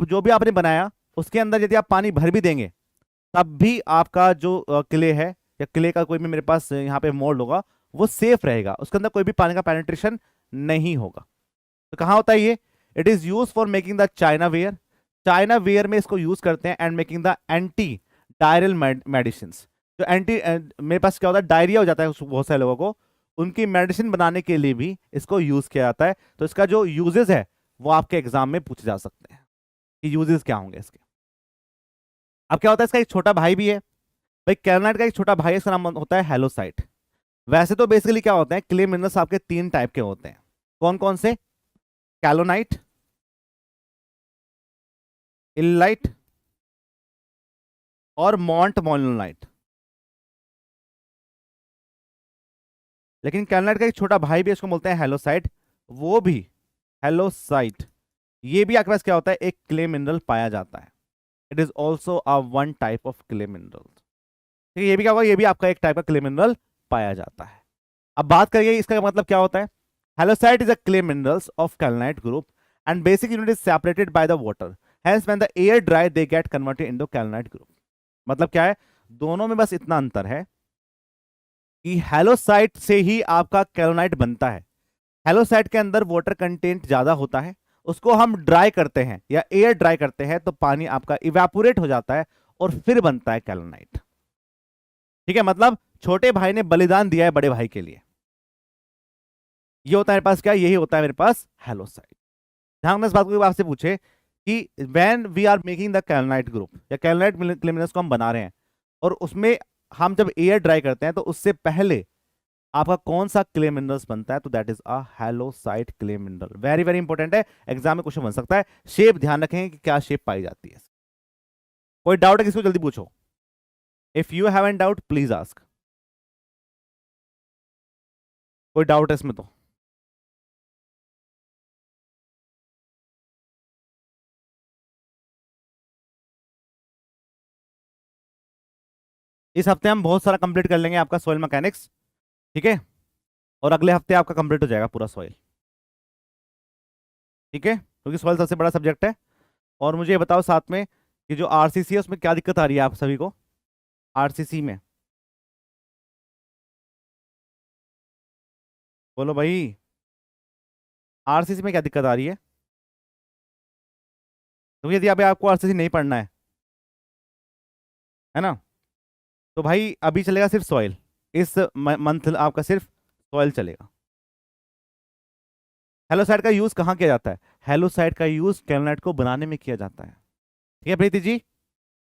जो भी आपने बनाया उसके अंदर यदि आप पानी भर भी देंगे तब भी आपका जो क्ले है या क्ले का कोई भी मेरे पास यहाँ पे मोल्ड होगा वो सेफ रहेगा, उसके अंदर कोई भी पानी का पेनिट्रेशन नहीं होगा। तो कहां होता है ये, it is use for making the chinaware. Chinaware में इसको यूज करते हैं and making the anti diarrhoeal medicine. जो मेरे पास क्या होता है, डायरिया हो जाता है बहुत सारे लोगों को, उनकी मेडिसिन बनाने के लिए भी इसको यूज किया जाता है। तो इसका जो यूजेस है वो आपके एग्जाम में पूछे जा सकते हैं कि यूजेस क्या होंगे इसके। अब क्या होता है, इसका एक छोटा भाई भी है भाई, कैलनाइट का एक छोटा भाई है, इसका नाम होता है हैलोसाइट। वैसे तो बेसिकली क्या होते हैं, क्ले मिनरल्स आपके 3 टाइप के होते हैं। कौन कौन से, कैलोनाइट, इल्लाइट और मॉन्ट मोनोलाइट। लेकिन कैलनाइट का एक छोटा भाई भी, इसको बोलते हैं हैलोसाइट, वो भी हैलोसाइट, ये भी आपके पास क्या होता है, एक क्ले मिनरल पाया जाता है। It is also a one type of clay mineral. ठीक है, ये भी क्या होगा, ये भी आपका एक टाइप का क्ले मिनरल पाया जाता है। अब बात करिए इसका मतलब क्या होता है। Halloysite is a clay minerals of kaolinite group and basic unit is separated by the water, hence when the air dry they get converted into kaolinite group. मतलब क्या है, दोनों में बस इतना अंतर है कि हैलोसाइट से ही आपका कैलोनाइट बनता है। हैलोसाइट के अंदर वाटर कंटेंट ज्यादा होता है, उसको हम ड्राई करते हैं या एयर ड्राई करते हैं तो पानी आपका इवेपोरेट हो जाता है और फिर बनता है कैलोनाइट। ठीक है, मतलब छोटे भाई ने बलिदान दिया है बड़े भाई के लिए। ये होता है मेरे पास क्या, यही होता है मेरे पास हैलोसाइट। ध्यान में इस बात को आपसे पूछे कि when we are making the kaolinite group या कैलोनाइट क्लेमिनस को हम बना रहे हैं और उसमें हम जब एयर ड्राई करते हैं तो उससे पहले आपका कौन सा क्ले मिनरल्स बनता है, तो that is a halloysite clay mineral. Very very important है, एग्जाम में क्वेश्चन बन सकता है। शेप ध्यान रखें कि क्या शेप पाई जाती है। कोई डाउट है किसको, जल्दी पूछो। If you have an doubt please ask. कोई डाउट है इसमें तो। इस हफ्ते हम बहुत सारा कंप्लीट कर लेंगे आपका सॉइल मैकेनिक्स। ठीक है, और अगले हफ्ते आपका कंप्लीट हो जाएगा पूरा सॉइल। ठीक है, क्योंकि सॉइल सबसे बड़ा सब्जेक्ट है। और मुझे ये बताओ साथ में कि जो आरसीसी है उसमें क्या दिक्कत आ रही है आप सभी को, आरसीसी में बोलो भाई, आरसीसी में क्या दिक्कत आ रही है। क्योंकि यदि अभी आपको आरसीसी नहीं पढ़ना है ना, तो भाई अभी चलेगा सिर्फ सॉइल। इस मंथ आपका सिर्फ सॉइल चलेगा। हेलोसाइड का यूज कहाँ किया जाता है, हेलोसाइड का यूज कैलोनाइट को बनाने में किया जाता है। ठीक है प्रीति जी,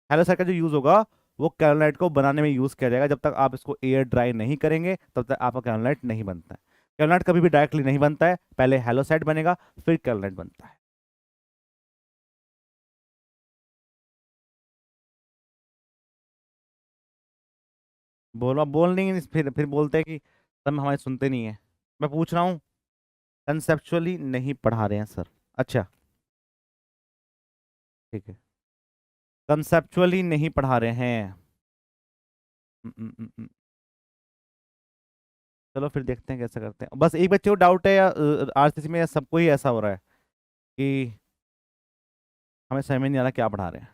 हेलोसाइड का जो यूज होगा वो कैलोनाइट को बनाने में यूज किया जाएगा। जब तक आप इसको एयर ड्राई नहीं करेंगे तब तक आपका कैलोनाइट नहीं बनता है। कैलोनाइट कभी भी डायरेक्टली नहीं बनता है, पहले हैलोसाइट बनेगा फिर कैलोनाइट बनता है। बोलो, बोल नहीं, फिर बोलते हैं कि सब हमारे सुनते नहीं है। मैं पूछ रहा हूँ, कंसेप्चुअली नहीं पढ़ा रहे हैं सर। अच्छा ठीक है, कंसेप्चुअली नहीं पढ़ा रहे हैं। हम्म, हम्म, चलो फिर देखते हैं कैसे करते हैं। बस एक बच्चे को डाउट है या आरसीसी में, या सबको ही ऐसा हो रहा है कि हमें समझ में नहीं आ रहा क्या पढ़ा रहे हैं।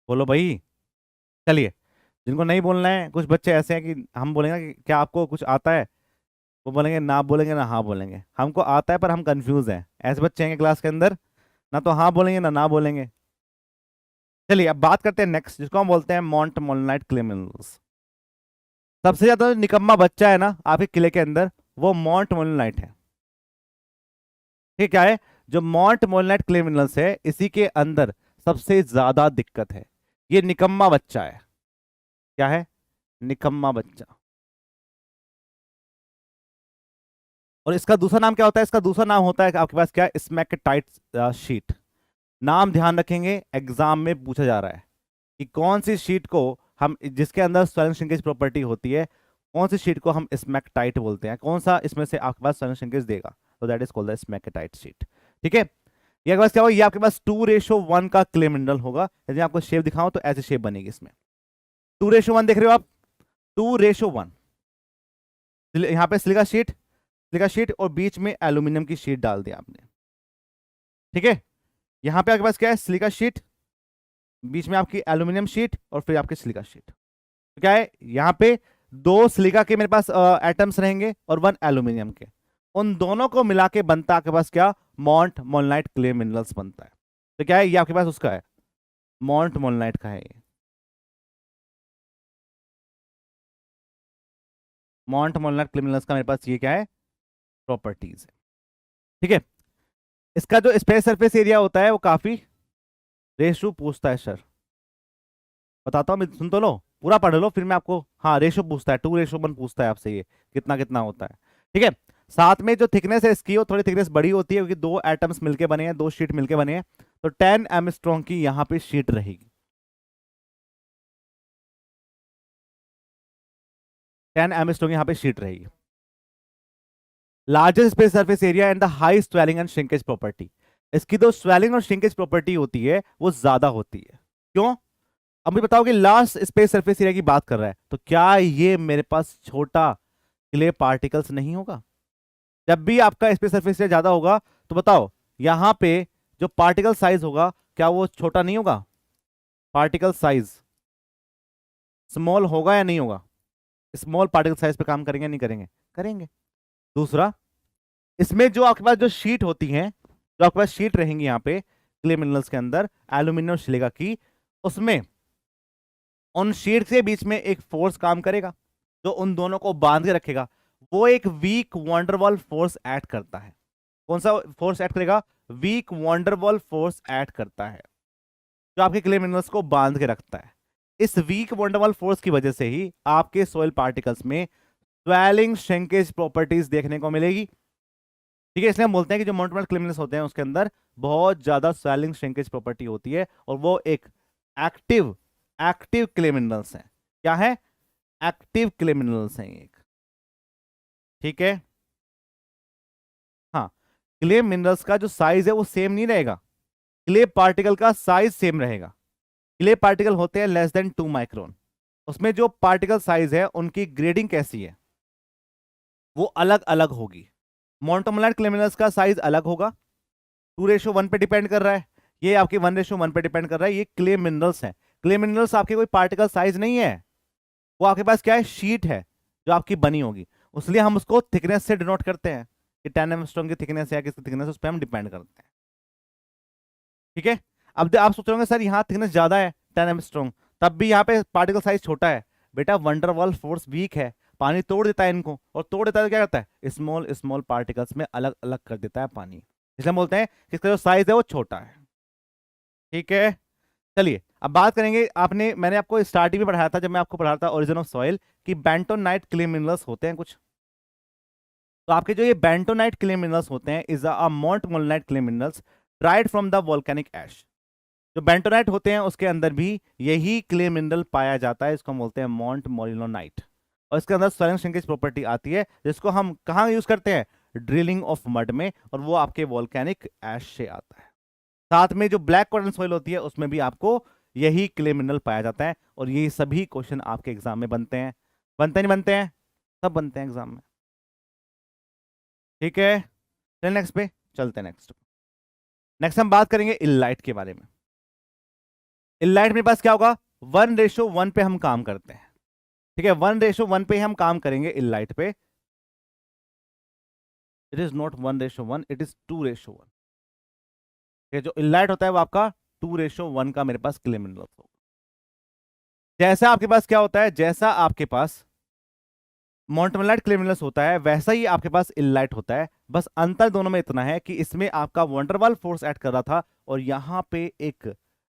बोलो भाई। चलिए, जिनको नहीं बोलना है, कुछ बच्चे ऐसे हैं कि हम बोलेंगे कि क्या आपको कुछ आता है, वो बोलेंगे ना, बोलेंगे ना हाँ बोलेंगे। हमको आता है पर हम कंफ्यूज हैं, ऐसे बच्चे हैं क्लास के अंदर, ना तो हाँ बोलेंगे ना बोलेंगे। चलिए अब बात करते हैं नेक्स्ट, जिसको हम बोलते हैं मॉन्ट मोलनाइट क्ले मिनरल्स। सबसे ज्यादा जो निकम्मा बच्चा है ना आपके किले के अंदर, वो मॉन्ट मोलनाइट है। ठीक, क्या है, जो मॉन्ट मोलनाइट क्ले मिनरल्स है, इसी के अंदर सबसे ज्यादा दिक्कत है। ये निकम्मा बच्चा है। क्या है? निकम्मा बच्चा। और इसका दूसरा नाम क्या होता है? इसका दूसरा नाम होता है आपके पास क्या है, स्मैकेटाइट शीट। नाम ध्यान रखेंगे, एग्जाम में पूछा जा रहा है कि कौन सी शीट को हम, जिसके अंदर स्वेलिंग श्रिंकेज प्रॉपर्टी होती है, कौन सी शीट को हम स्मैकेटाइट बोलते हैं, कौन सा इसमें से आपके पास स्वेलिंग श्रिंकेज देगा, तो that is called the smectite sheet. ठीक है, ये आपके पास क्या होगा, ये आपके पास 2:1 का क्ले मिनरल होगा। यदि आपको शेप दिखाऊं तो ऐसी शेप बनेगी इसमें। 2:1 देख रहे हो आप, 2:1। यहाँ पे सिलिका शीट, सिलिका शीट, और बीच में एल्यूमिनियम की शीट डाल दी आपने। ठीक है, यहाँ पे आपके पास क्या है, सिलिका शीट, बीच में आपकी एल्यूमिनियम शीट, और फिर आपकी सिलिका शीट। तो क्या है, यहाँ पे दो सिलिका के मेरे पास एटम्स रहेंगे और 1 एल्यूमिनियम के, उन दोनों को मिला के बनता है आपके पास क्या, मॉन्ट मोलनाइट क्ले मिनरल्स बनता है। तो क्या है, ये आपके पास उसका है, मॉन्ट मोलनाइट का है ये। मॉन्ट मोलनाइट क्ले मिनरल्स का मेरे पास ये क्या है, प्रॉपर्टीज है। ठीक है, इसका जो स्पेस सरफेस एरिया होता है वो काफी, रेशो पूछता है सर, बताता हूँ मैं, सुन तो लो, पूरा पढ़ लो फिर मैं आपको, हाँ रेशो पूछता है, 2:1 पूछता है आपसे, ये कितना कितना होता है। ठीक है, साथ में जो थिकनेस है इसकी, वो थोड़ी थिकनेस बड़ी होती है क्योंकि दो एटम्स मिलके बने हैं, दो शीट मिलके बने हैं। तो 10 एमस्ट्रॉन्ग की यहाँ पे शीट रहेगी, 10 एमस्ट्रॉन्ग यहाँ पे शीट रहेगी। Largest space surface area and the high swelling and shrinkage property. इसकी जो स्वेलिंग और श्रिंकेज प्रॉपर्टी होती है वो ज्यादा होती है। क्यों? अब मुझे बताओ कि लार्ज स्पेस सरफेस एरिया की बात कर रहा है, तो क्या ये मेरे पास छोटा क्ले पार्टिकल्स नहीं होगा? जब भी आपका स्पेस सरफेस एरिया ज्यादा होगा, तो बताओ यहां पे जो पार्टिकल साइज होगा, क्या वो छोटा नहीं होगा? पार्टिकल साइज स्मॉल होगा या नहीं होगा? स्मॉल पार्टिकल साइज पे काम करेंगे नहीं करेंगे? करेंगे। दूसरा, इसमें जो आपके पास जो शीट होती है, जो आपके पास शीट रहेंगी यहाँ पे क्ले मिनरल्स के अंदर, एल्यूमिनियम और सिलिका की, उसमें उन शीट के बीच में एक फोर्स काम करेगा जो उन दोनों को बांध के रखेगा। वो एक वीक वंडरवॉल फोर्स ऐड करता है। कौन सा फोर्स ऐड करेगा? वीक वंडरवॉल फोर्स ऐड करता है, जो आपके क्ले मिनरल्स को बांध के रखता है। इस वीक वंडरवॉल फोर्स की वजह से ही आपके सोइल पार्टिकल्स में स्वेलिंग श्रिंकेज प्रॉपर्टीज देखने को मिलेगी। ठीक है, इसलिए हम बोलते हैं कि जो मोनोटोनल क्ले मिनरल्स होते हैं उसके अंदर बहुत ज्यादा स्वेलिंग श्रिंकेज प्रॉपर्टी होती है, और वो एक एक्टिव एक्टिव क्ले मिनरल्स हैं। क्या है? एक्टिव क्ले मिनरल्स हैं एक। ठीक है, हाँ, क्ले मिनरल्स का जो साइज है वो सेम नहीं रहेगा, क्ले पार्टिकल का साइज सेम रहेगा। क्ले पार्टिकल होते हैं <2 माइक्रोन, उसमें जो पार्टिकल साइज है उनकी ग्रेडिंग कैसी है, वो अलग अलग होगी। मोनोटोनल क्ले मिनरल्स का साइज अलग होगा, 2:1 पे डिपेंड कर रहा है, ये आपके 1:1 पे डिपेंड कर रहा है। ये क्ले मिनरल्स हैं। क्ले मिनरल्स आपके कोई पार्टिकल साइज नहीं है, वो आपके पास क्या है, शीट है जो आपकी बनी होगी, इसलिए हम उसको थिकनेस से डिनोट करते हैं कि 10 एंगस्ट्रॉम की थिकनेस है, किसकी थिकनेस, उस पर हम डिपेंड करते हैं। ठीक है, अब आप सोच रहे होंगे सर यहाँ थिकनेस ज्यादा है 10 एंगस्ट्रॉम, तब भी यहाँ पे पार्टिकल साइज छोटा है। बेटा वंडरवॉल फोर्स वीक है, पानी तोड़ देता है इनको, और तोड़ देता है तो क्या करता है, स्मॉल स्मॉल पार्टिकल्स में अलग अलग कर देता है पानी, इसलिए हम बोलते हैं कि इसका जो साइज है वो छोटा है। ठीक है, चलिए अब बात करेंगे, मैंने आपको स्टार्टिंग में पढ़ाया था जब मैं आपको पढ़ा था ओरिजिन ऑफ सॉइल कि बेंटोनाइट क्ले मिनरल्स होते हैं कुछ। तो आपके जो ये बेंटोनाइट क्ले मिनरल्स होते हैं is a montmorillonite clay minerals dried from the volcanic ash. जो बेंटोनाइट होते हैं उसके अंदर भी यही क्ले मिनरल पाया जाता है, इसको हम बोलते हैं मोंट मोलिनोनाइट। और इसके अंदर स्वेलिंग श्रिंकेज प्रॉपर्टी आती है जिसको हम कहाँ यूज करते हैं, ड्रिलिंग ऑफ मड में, और वो आपके वोल्केनिक ऐश से आता है। साथ में जो ब्लैक कॉटन सॉइल होती है उसमें भी आपको यही क्ले मिनरल पाया जाता है। और ये सभी क्वेश्चन आपके एग्जाम में बनते हैं, नहीं बनते हैं, सब बनते हैं एग्जाम में। ठीक है, चलिए नेक्स्ट पे चलते हैं। नेक्स्ट हम बात करेंगे इलाइट के बारे में। इलाइट मेरे पास क्या होगा, 1:1 पे हम काम करते हैं। ठीक है, 1:1 पे हम काम करेंगे इलाइट पे। It is not 1:1, it is 2:1। जो इलाइट होता है वो आपका 2:1 का मेरे पास क्ले मिनरल होगा। जैसा आपके पास क्या होता है, जैसा आपके पास मोंटमोलिनाइट क्ले मिनरल्स होता है वैसा ही आपके पास इलाइट होता है। बस अंतर दोनों में इतना है कि इसमें आपका वंडरवाल फोर्स ऐड कर रहा था और यहां पे एक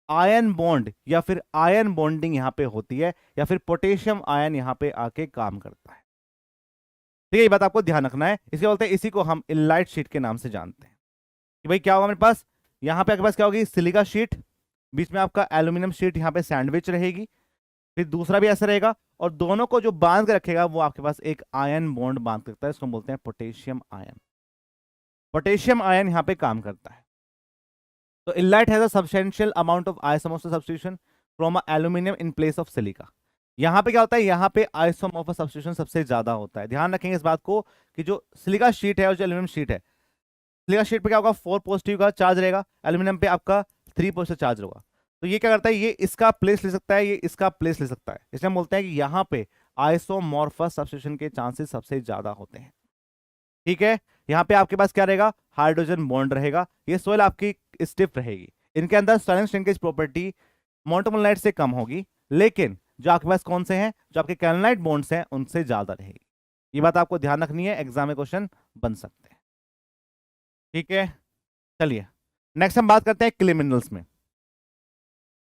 आयन बॉन्ड या फिर आयन बॉन्डिंग यहां पे होती है, या फिर पोटेशियम आयन यहां पे आके काम करता है। ठीक है, ये बात आपको ध्यान रखना है। इसे बोलते हैं, इसी को हम इलाइट शीट के नाम से जानते हैं कि भाई क्या होगा मेरे पास, यहां पे आपके पास क्या होगी, सिलिका शीट, बीच में आपका एल्यूमिनियम शीट यहां पे सैंडविच रहेगी, फिर दूसरा भी ऐसा रहेगा, और दोनों को जो बांध के रखेगा वो आपके पास एक आयन बॉन्ड बांध करता है, इसको बोलते हैं पोटेशियम आयन। पोटेशियम आयन यहां पे काम करता है। तो elite has a substantial amount of isomorphic substitution from aluminium in place of silica. यहां पे क्या होता है, यहां पे आइसोमोर्फिक सब्स्टिट्यूशन सबसे ज्यादा होता है। ध्यान रखेंगे इस बात को कि जो सिलिका शीट है और जो एल्यूमिनियम शीट है, सिलिका शीट पे क्या होगा, 4 पॉजिटिव का चार्ज रहेगा, एल्यूमिनियम पे आपका 3 पॉजिटिव चार्ज होगा। तो ये क्या करता है, ये इसका प्लेस ले सकता है, ये इसका प्लेस ले सकता है, इसलिए हम बोलते हैं कि यहाँ पे आइसोमॉर्फस सब्स्टिट्यूशन के चांसेस सबसे ज्यादा होते हैं। ठीक है, यहाँ पे आपके पास क्या रहेगा, हाइड्रोजन बॉन्ड रहेगा, ये सोल आपकी स्टिफ रहेगी, इनके अंदर स्वेलिंग श्रिंकेज प्रॉपर्टी मोंटमोलिनाइट से कम होगी, लेकिन जो आपके पास कौन से हैं, जो आपके कैल्साइट बॉन्ड्स हैं उनसे ज्यादा रहेगी। ये बात आपको ध्यान रखनी है, एग्जाम में क्वेश्चन बन सकते हैं। ठीक है, चलिए नेक्स्ट हम बात करते हैं क्ले मिनरल्स में।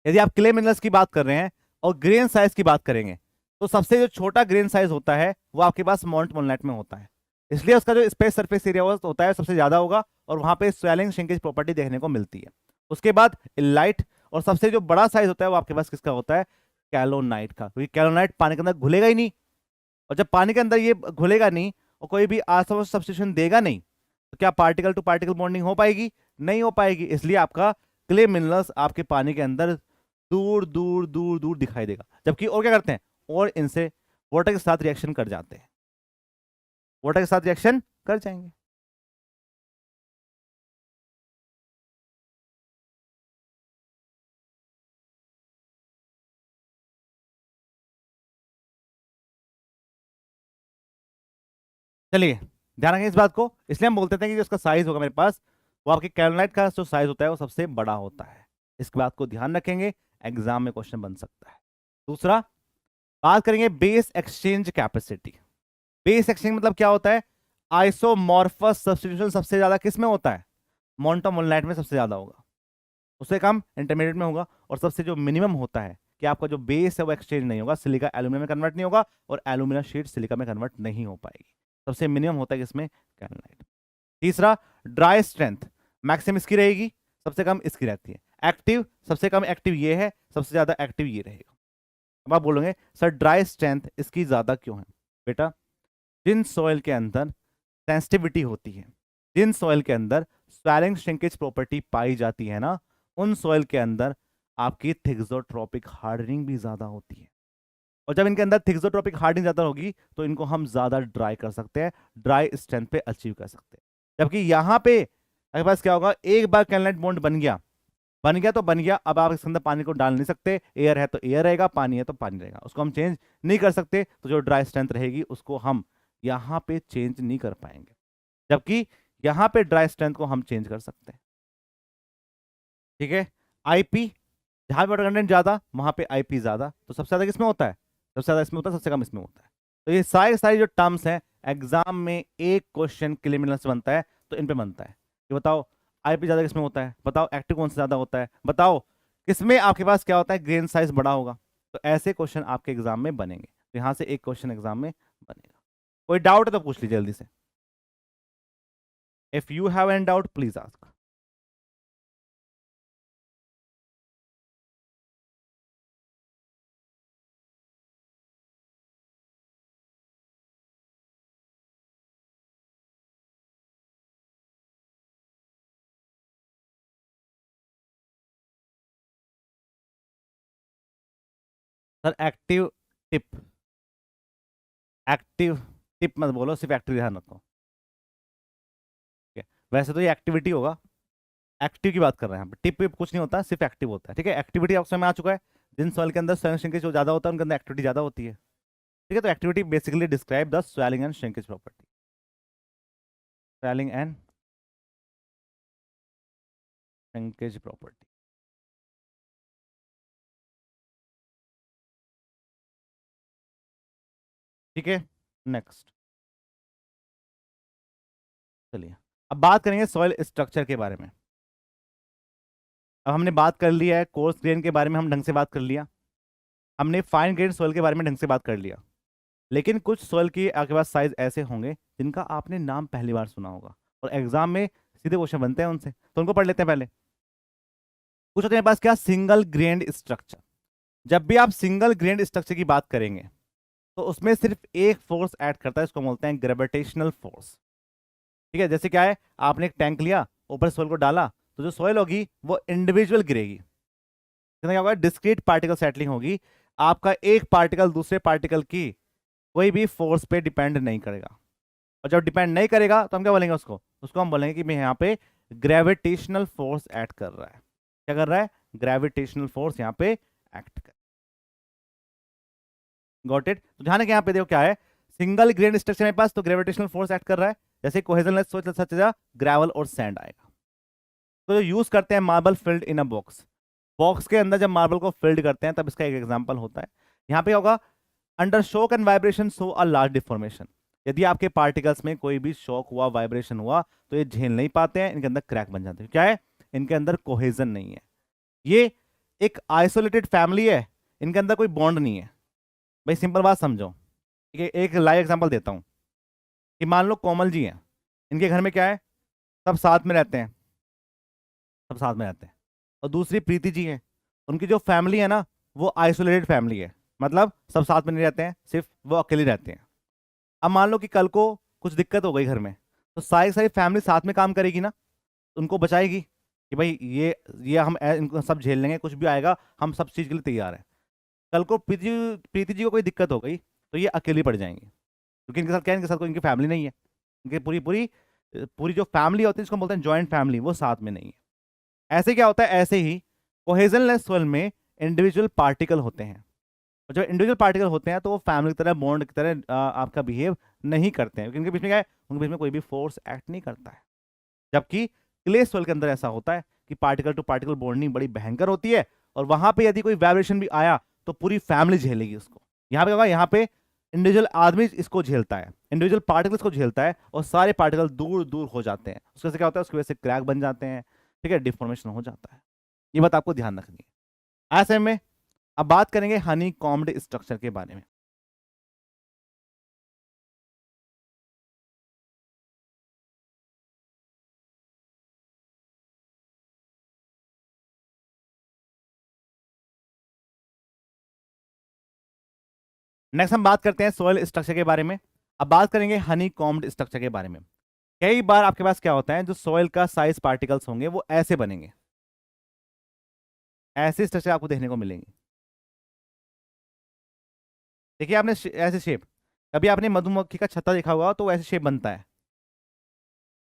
यदि आप क्ले मिनरल्स की बात कर रहे हैं और ग्रेन साइज की बात करेंगे, तो सबसे जो छोटा ग्रेन साइज होता है वो आपके पास मोंटमोलिनाइट में होता है, इसलिए उसका जो स्पेस सरफेस एरिया होता है सबसे ज्यादा होगा और वहां पे स्वेलिंग श्रिंकेज प्रॉपर्टी देखने को मिलती है। उसके बाद इलाइट, और सबसे जो बड़ा साइज होता है वो आपके पास किसका होता है, कैलोनाइट का, क्योंकि कैलोनाइट पानी के अंदर घुलेगा ही नहीं, और जब पानी के अंदर ये घुलेगा नहीं और कोई भी आसपास सब्स्टिट्यूशन देगा नहीं, तो क्या पार्टिकल टू पार्टिकल बॉन्डिंग हो पाएगी, नहीं हो पाएगी। इसलिए आपका क्ले मिनरल्स आपके पानी के अंदर दूर दूर दूर दूर दिखाई देगा, जबकि और क्या करते हैं, और इनसे वाटर के साथ रिएक्शन कर जाते हैं, वाटर के साथ रिएक्शन कर जाएंगे। चलिए ध्यान रखें इस बात को, इसलिए हम बोलते थे कि जो उसका साइज होगा मेरे पास, वो आपके कैलोनाइट का जो साइज होता है वो सबसे बड़ा होता है। इस बात को ध्यान रखेंगे, एग्जाम में क्वेश्चन बन सकता है। दूसरा बात करेंगे base exchange capacity. Base exchange मतलब क्या होता है, आइसोमॉर्फस सब्स्टिट्यूशन सबसे ज्यादा किस में होता है, मोंटमोलिनाइट में सबसे ज्यादा होगा, उससे कम इंटरमीडिएट में होगा, और सबसे जो मिनिमम होता है कि आपका जो बेस है वो एक्सचेंज नहीं होगा, सिलिका एल्यूमिनियम में कन्वर्ट नहीं होगा और एल्यूमिनियम शीट सिलिका में कन्वर्ट नहीं हो पाएगी। सबसे मिनिमम होता है किसमें, कैल्साइट। तीसरा ड्राई स्ट्रेंथ, मैक्सिमम इसकी रहेगी, सबसे कम इसकी रहती है। एक्टिव, सबसे कम एक्टिव ये है, सबसे ज्यादा एक्टिव ये रहेगा। अब आप बोलोगे सर ड्राई स्ट्रेंथ इसकी ज्यादा क्यों है, बेटा जिन सॉइल के अंदर सेंसिटिविटी होती है, जिन सॉइल के अंदर स्वेलिंग श्रिंकेज प्रॉपर्टी पाई जाती है ना, उन सॉइल के अंदर आपकी थिक्सोट्रोपिक हार्डनिंग भी ज्यादा होती है, और जब इनके अंदर थिक्सोट्रोपिक हार्डनिंग ज्यादा होगी तो इनको हम ज्यादा ड्राई कर सकते हैं, ड्राई स्ट्रेंथ पे अचीव कर सकते हैं। जबकि यहां पे आपके पास क्या होगा, एक बार कैल्साइट बॉन्ड बन गया, बन गया तो बन गया, अब आप इसके अंदर पानी को डाल नहीं सकते, एयर है तो एयर रहेगा, पानी है तो पानी रहेगा, उसको हम चेंज नहीं कर सकते, तो जो ड्राई स्ट्रेंथ रहेगी उसको हम यहां पे चेंज नहीं कर पाएंगे, जबकि यहां पे ड्राई स्ट्रेंथ को हम चेंज कर सकते हैं। ठीक है, आईपी, जहां पे वाटर कंटेंट ज्यादा वहां पे आईपी ज्यादा, तो सबसे ज्यादा किसमें होता है, सबसे ज्यादा इसमें होता है, सबसे कम इसमें होता है। तो ये सारी सारी जो टर्म्स हैं एग्जाम में एक क्वेश्चन क्ले मिनरल से बनता है, तो इन पे बनता है कि बताओ आईपी ज्यादा किसमें होता है, बताओ एक्टिव कौन से ज्यादा होता है, बताओ किसमें आपके पास क्या होता है, ग्रेन साइज बड़ा होगा। तो ऐसे क्वेश्चन आपके एग्जाम में बनेंगे, तो यहां से एक क्वेश्चन एग्जाम में बनेगा। कोई डाउट है तो पूछ लीजिए जल्दी से। If you have any doubt please ask. Sir active tip, active tip मत बोलो, सिर्फ एक्टिव ध्यान रखो। ठीक है, वैसे तो ये एक्टिविटी होगा, एक्टिव की बात कर रहे हैं, यहाँ पे टिप विप कुछ नहीं होता, सिर्फ एक्टिव होता है। ठीक है, एक्टिविटी आपको समझ में आ चुका है। जिन सॉइल के अंदर स्वेलिंग श्रिंकेज जो ज्यादा होता है उनके अंदर एक्टिविटी ज्यादा होती है। ठीक है, तो activity basically describe the swelling and shrinkage property, swelling and shrinkage property. ठीक है, नेक्स्ट चलिए अब बात करेंगे सॉइल स्ट्रक्चर के बारे में। अब हमने बात कर लिया है कोर्स ग्रेन के बारे में, हम ढंग से बात कर लिया। हमने फाइन ग्रेन सॉइल के बारे में ढंग से बात कर लिया। लेकिन कुछ सॉइल की आपके पास साइज ऐसे होंगे जिनका आपने नाम पहली बार सुना होगा और एग्जाम में सीधे क्वेश्चन बनते हैं उनसे, तो उनको पढ़ लेते हैं पहले। कुछ होते हैं पास क्या, सिंगल ग्रेन्ड स्ट्रक्चर। जब भी आप सिंगल ग्रेन्ड स्ट्रक्चर की बात करेंगे तो उसमें सिर्फ एक फोर्स ऐड करता है, इसको बोलते हैं ग्रेविटेशनल फोर्स। ठीक है, जैसे क्या है, आपने एक टैंक लिया, ऊपर सॉइल को डाला, तो जो सॉइल होगी वो इंडिविजुअल गिरेगी। क्या होगा, डिस्क्रीट पार्टिकल सेटलिंग होगी। आपका एक पार्टिकल दूसरे पार्टिकल की कोई भी फोर्स पे डिपेंड नहीं करेगा। और जब डिपेंड नहीं करेगा तो हम क्या बोलेंगे, उसको उसको हम बोलेंगे कि मैं यहाँ पे ग्रेविटेशनल फोर्स ऐड कर रहा है। क्या कर रहा है, ग्रेविटेशनल फोर्स यहाँ पे एक्ट कर। Got it. तो ध्यान है कि यहाँ पे देखो क्या है, सिंगल ग्रेन स्ट्रक्चर में पास तो ग्रेविटेशनल फोर्स एक्ट कर रहा है। जैसे कोहेजनलेस सोच सच ग्रेवल और सैंड आएगा। तो जो यूज करते हैं marble filled in a box, box के अंदर जब मार्बल को फिल्ड करते हैं तब इसका एक एग्जांपल होता है। यहाँ पे होगा under shock and vibration show a large deformation. यदि आपके पार्टिकल्स में कोई भी शॉक हुआ, वाइब्रेशन हुआ, तो ये झेल नहीं पाते हैं, इनके अंदर क्रैक बन जाते हैं। क्या है, इनके अंदर कोहेजन नहीं है। ये एक आइसोलेटेड फैमिली है, इनके अंदर कोई बॉन्ड नहीं है। भाई सिंपल बात समझो। ठीक है, एक लाइव एग्जांपल देता हूं कि मान लो कोमल जी हैं, इनके घर में क्या है, सब साथ में रहते हैं, सब साथ में रहते हैं। और दूसरी प्रीति जी हैं, उनकी जो फैमिली है ना वो आइसोलेटेड फैमिली है, मतलब सब साथ में नहीं रहते हैं, सिर्फ वो अकेले रहते हैं। अब मान लो कि कल को कुछ दिक्कत हो गई घर में, तो सारी सारी फैमिली साथ में काम करेगी ना, उनको बचाएगी कि भाई ये हम इनको सब झेल लेंगे, कुछ भी आएगा हम सब चीज़ के लिए तैयार हैं। कल को प्रीति जी को कोई दिक्कत हो गई तो ये अकेली पड़ जाएंगी, क्योंकि इनके साथ क्या है, इनके साथ कोई इनकी फैमिली नहीं है। इनकी पूरी पूरी पूरी जो फैमिली होती है इसको बोलते हैं जॉइंट फैमिली, वो साथ में नहीं है। ऐसे क्या होता है, ऐसे ही कोहेजनलेस सोल में इंडिविजुअल पार्टिकल होते हैं। और जब इंडिविजुअल पार्टिकल होते हैं तो वो फैमिली की तरह, बॉन्ड की तरह आपका बिहेव नहीं करते हैं, क्योंकि इनके बीच में क्या है, उनके बीच में कोई भी फोर्स एक्ट नहीं करता है। जबकि क्ले सोल के अंदर ऐसा होता है कि पार्टिकल टू पार्टिकल बॉन्डिंग बड़ी भयंकर होती है, और वहां पे यदि कोई वाइब्रेशन भी आया तो पूरी फैमिली झेलेगी उसको। यहाँ पे होगा, यहाँ पे इंडिविजुअल आदमी इसको झेलता है, इंडिविजुअल पार्टिकल इसको झेलता है, और सारे पार्टिकल दूर दूर हो जाते हैं। उसके से क्या होता है, उसकी वजह से क्रैक बन जाते हैं। ठीक है, डिफॉर्मेशन हो जाता है। ये बात आपको ध्यान रखनी है। ऐसे में अब बात करेंगे हनी कॉम्ड स्ट्रक्चर के बारे में। नेक्स्ट हम बात करते हैं सोयल स्ट्रक्चर के बारे में। अब बात करेंगे हनी कॉम्ड स्ट्रक्चर के बारे में। कई बार आपके पास क्या होता है, जो सोयल का साइज पार्टिकल्स होंगे वो ऐसे बनेंगे, ऐसे स्ट्रक्चर आपको देखने को मिलेंगे। देखिए आपने ऐसे शेप, कभी आपने मधुमक्खी का छत्ता देखा होगा तो ऐसे शेप बनता है,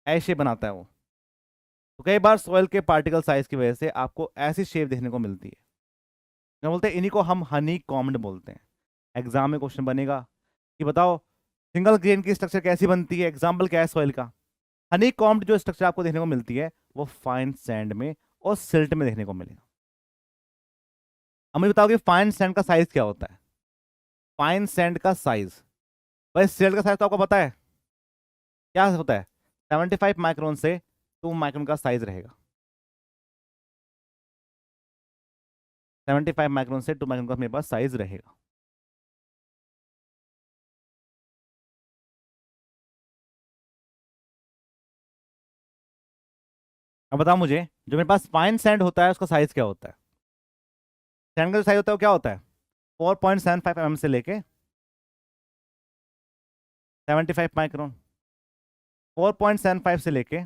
ऐसे शेप बनाता है वो। तो कई बार सॉइल के पार्टिकल साइज की वजह से आपको ऐसी शेप देखने को मिलती है। क्या बोलते हैं, इन्हीं को हम हनी कॉम्ड बोलते हैं। एग्जाम में क्वेश्चन बनेगा कि बताओ सिंगल ग्रेन की स्ट्रक्चर कैसी बनती है, एग्जाम्पल क्या है सॉइल का। हनी कॉम्ड जो स्ट्रक्चर आपको देखने को मिलती है वो फाइन सैंड में और सिल्ट में देखने को मिलेगा। अब मुझे बताओ कि फाइन सैंड का साइज क्या होता है। फाइन सैंड का साइज, भाई सिल्ट का साइज तो आपको पता है क्या होता है, 75 माइक्रोन से 2 माइक्रोन का साइज रहेगा। 75 माइक्रोन से 2 माइक्रोन का मेरे पास साइज रहेगा। अब बताओ मुझे, जो मेरे पास फाइन सैंड होता है उसका साइज क्या होता है? सैंड का जो साइज होता है वो क्या होता है? 4.75 mm से लेके 75 माइक्रोन। 4.75 से लेके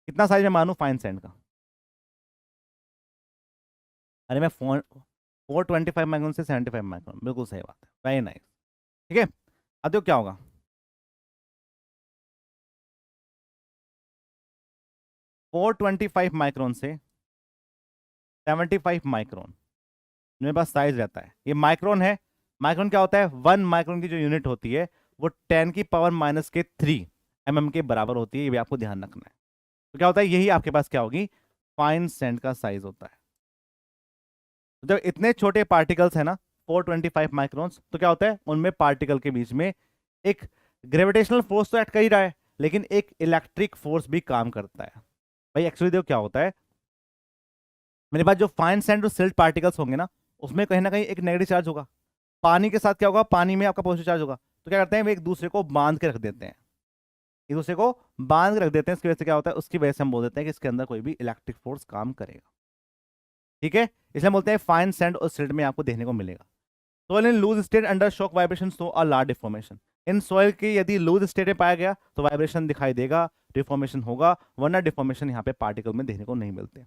कितना साइज में मानूं फाइन सैंड का? अरे मैं 425 माइक्रोन से 75 माइक्रोन, बिल्कुल सही बात है, वेरी नाइस। ठीक है, अब देखो क्या होगा। 425 माइक्रोन से 75 माइक्रोन मेरे पास साइज रहता है, ये माइक्रोन है। माइक्रोन क्या होता है? 1 माइक्रोन की जो यूनिट होती है वो 10⁻³ के बराबर होती है, ये भी आपको ध्यान रखना है। तो क्या होता है, यही आपके पास क्या होगी, फाइन सैंड का साइज होता है। जब इतने छोटे पार्टिकल्स है ना, 425 माइक्रोन्स, तो क्या होता है उनमें पार्टिकल के बीच में एक ग्रेविटेशनल फोर्स तो एक्ट कर ही रहा है, लेकिन एक इलेक्ट्रिक फोर्स भी काम करता है। भाई एक्चुअली देखो क्या होता है, मेरे पास जो फाइन सैंड और सिल्ट पार्टिकल्स होंगे ना, उसमें कहीं ना कहीं एक नेगेटिव चार्ज होगा। पानी के साथ क्या होगा, पानी में आपका पॉजिटिव चार्ज होगा। तो क्या करते हैं, वे एक दूसरे को बांध के रख देते हैं, एक दूसरे को बांध के रख देते हैं। इसकी वजह से क्या होता है, उसकी वजह से हम बोल देते हैं कि इसके अंदर कोई भी इलेक्ट्रिक फोर्स काम करेगा। ठीक है, इसलिए हम बोलते हैं फाइन सैंड और सिल्ट में आपको देखने को मिलेगा। Soil in loose state under shock vibration so a large deformation. इन सोइल की यदि लूज स्टेट में पाया गया तो वाइब्रेशन दिखाई देगा, डिफॉर्मेशन होगा, वरना डिफॉर्मेशन यहाँ पे पार्टिकल में देखने को नहीं मिलते।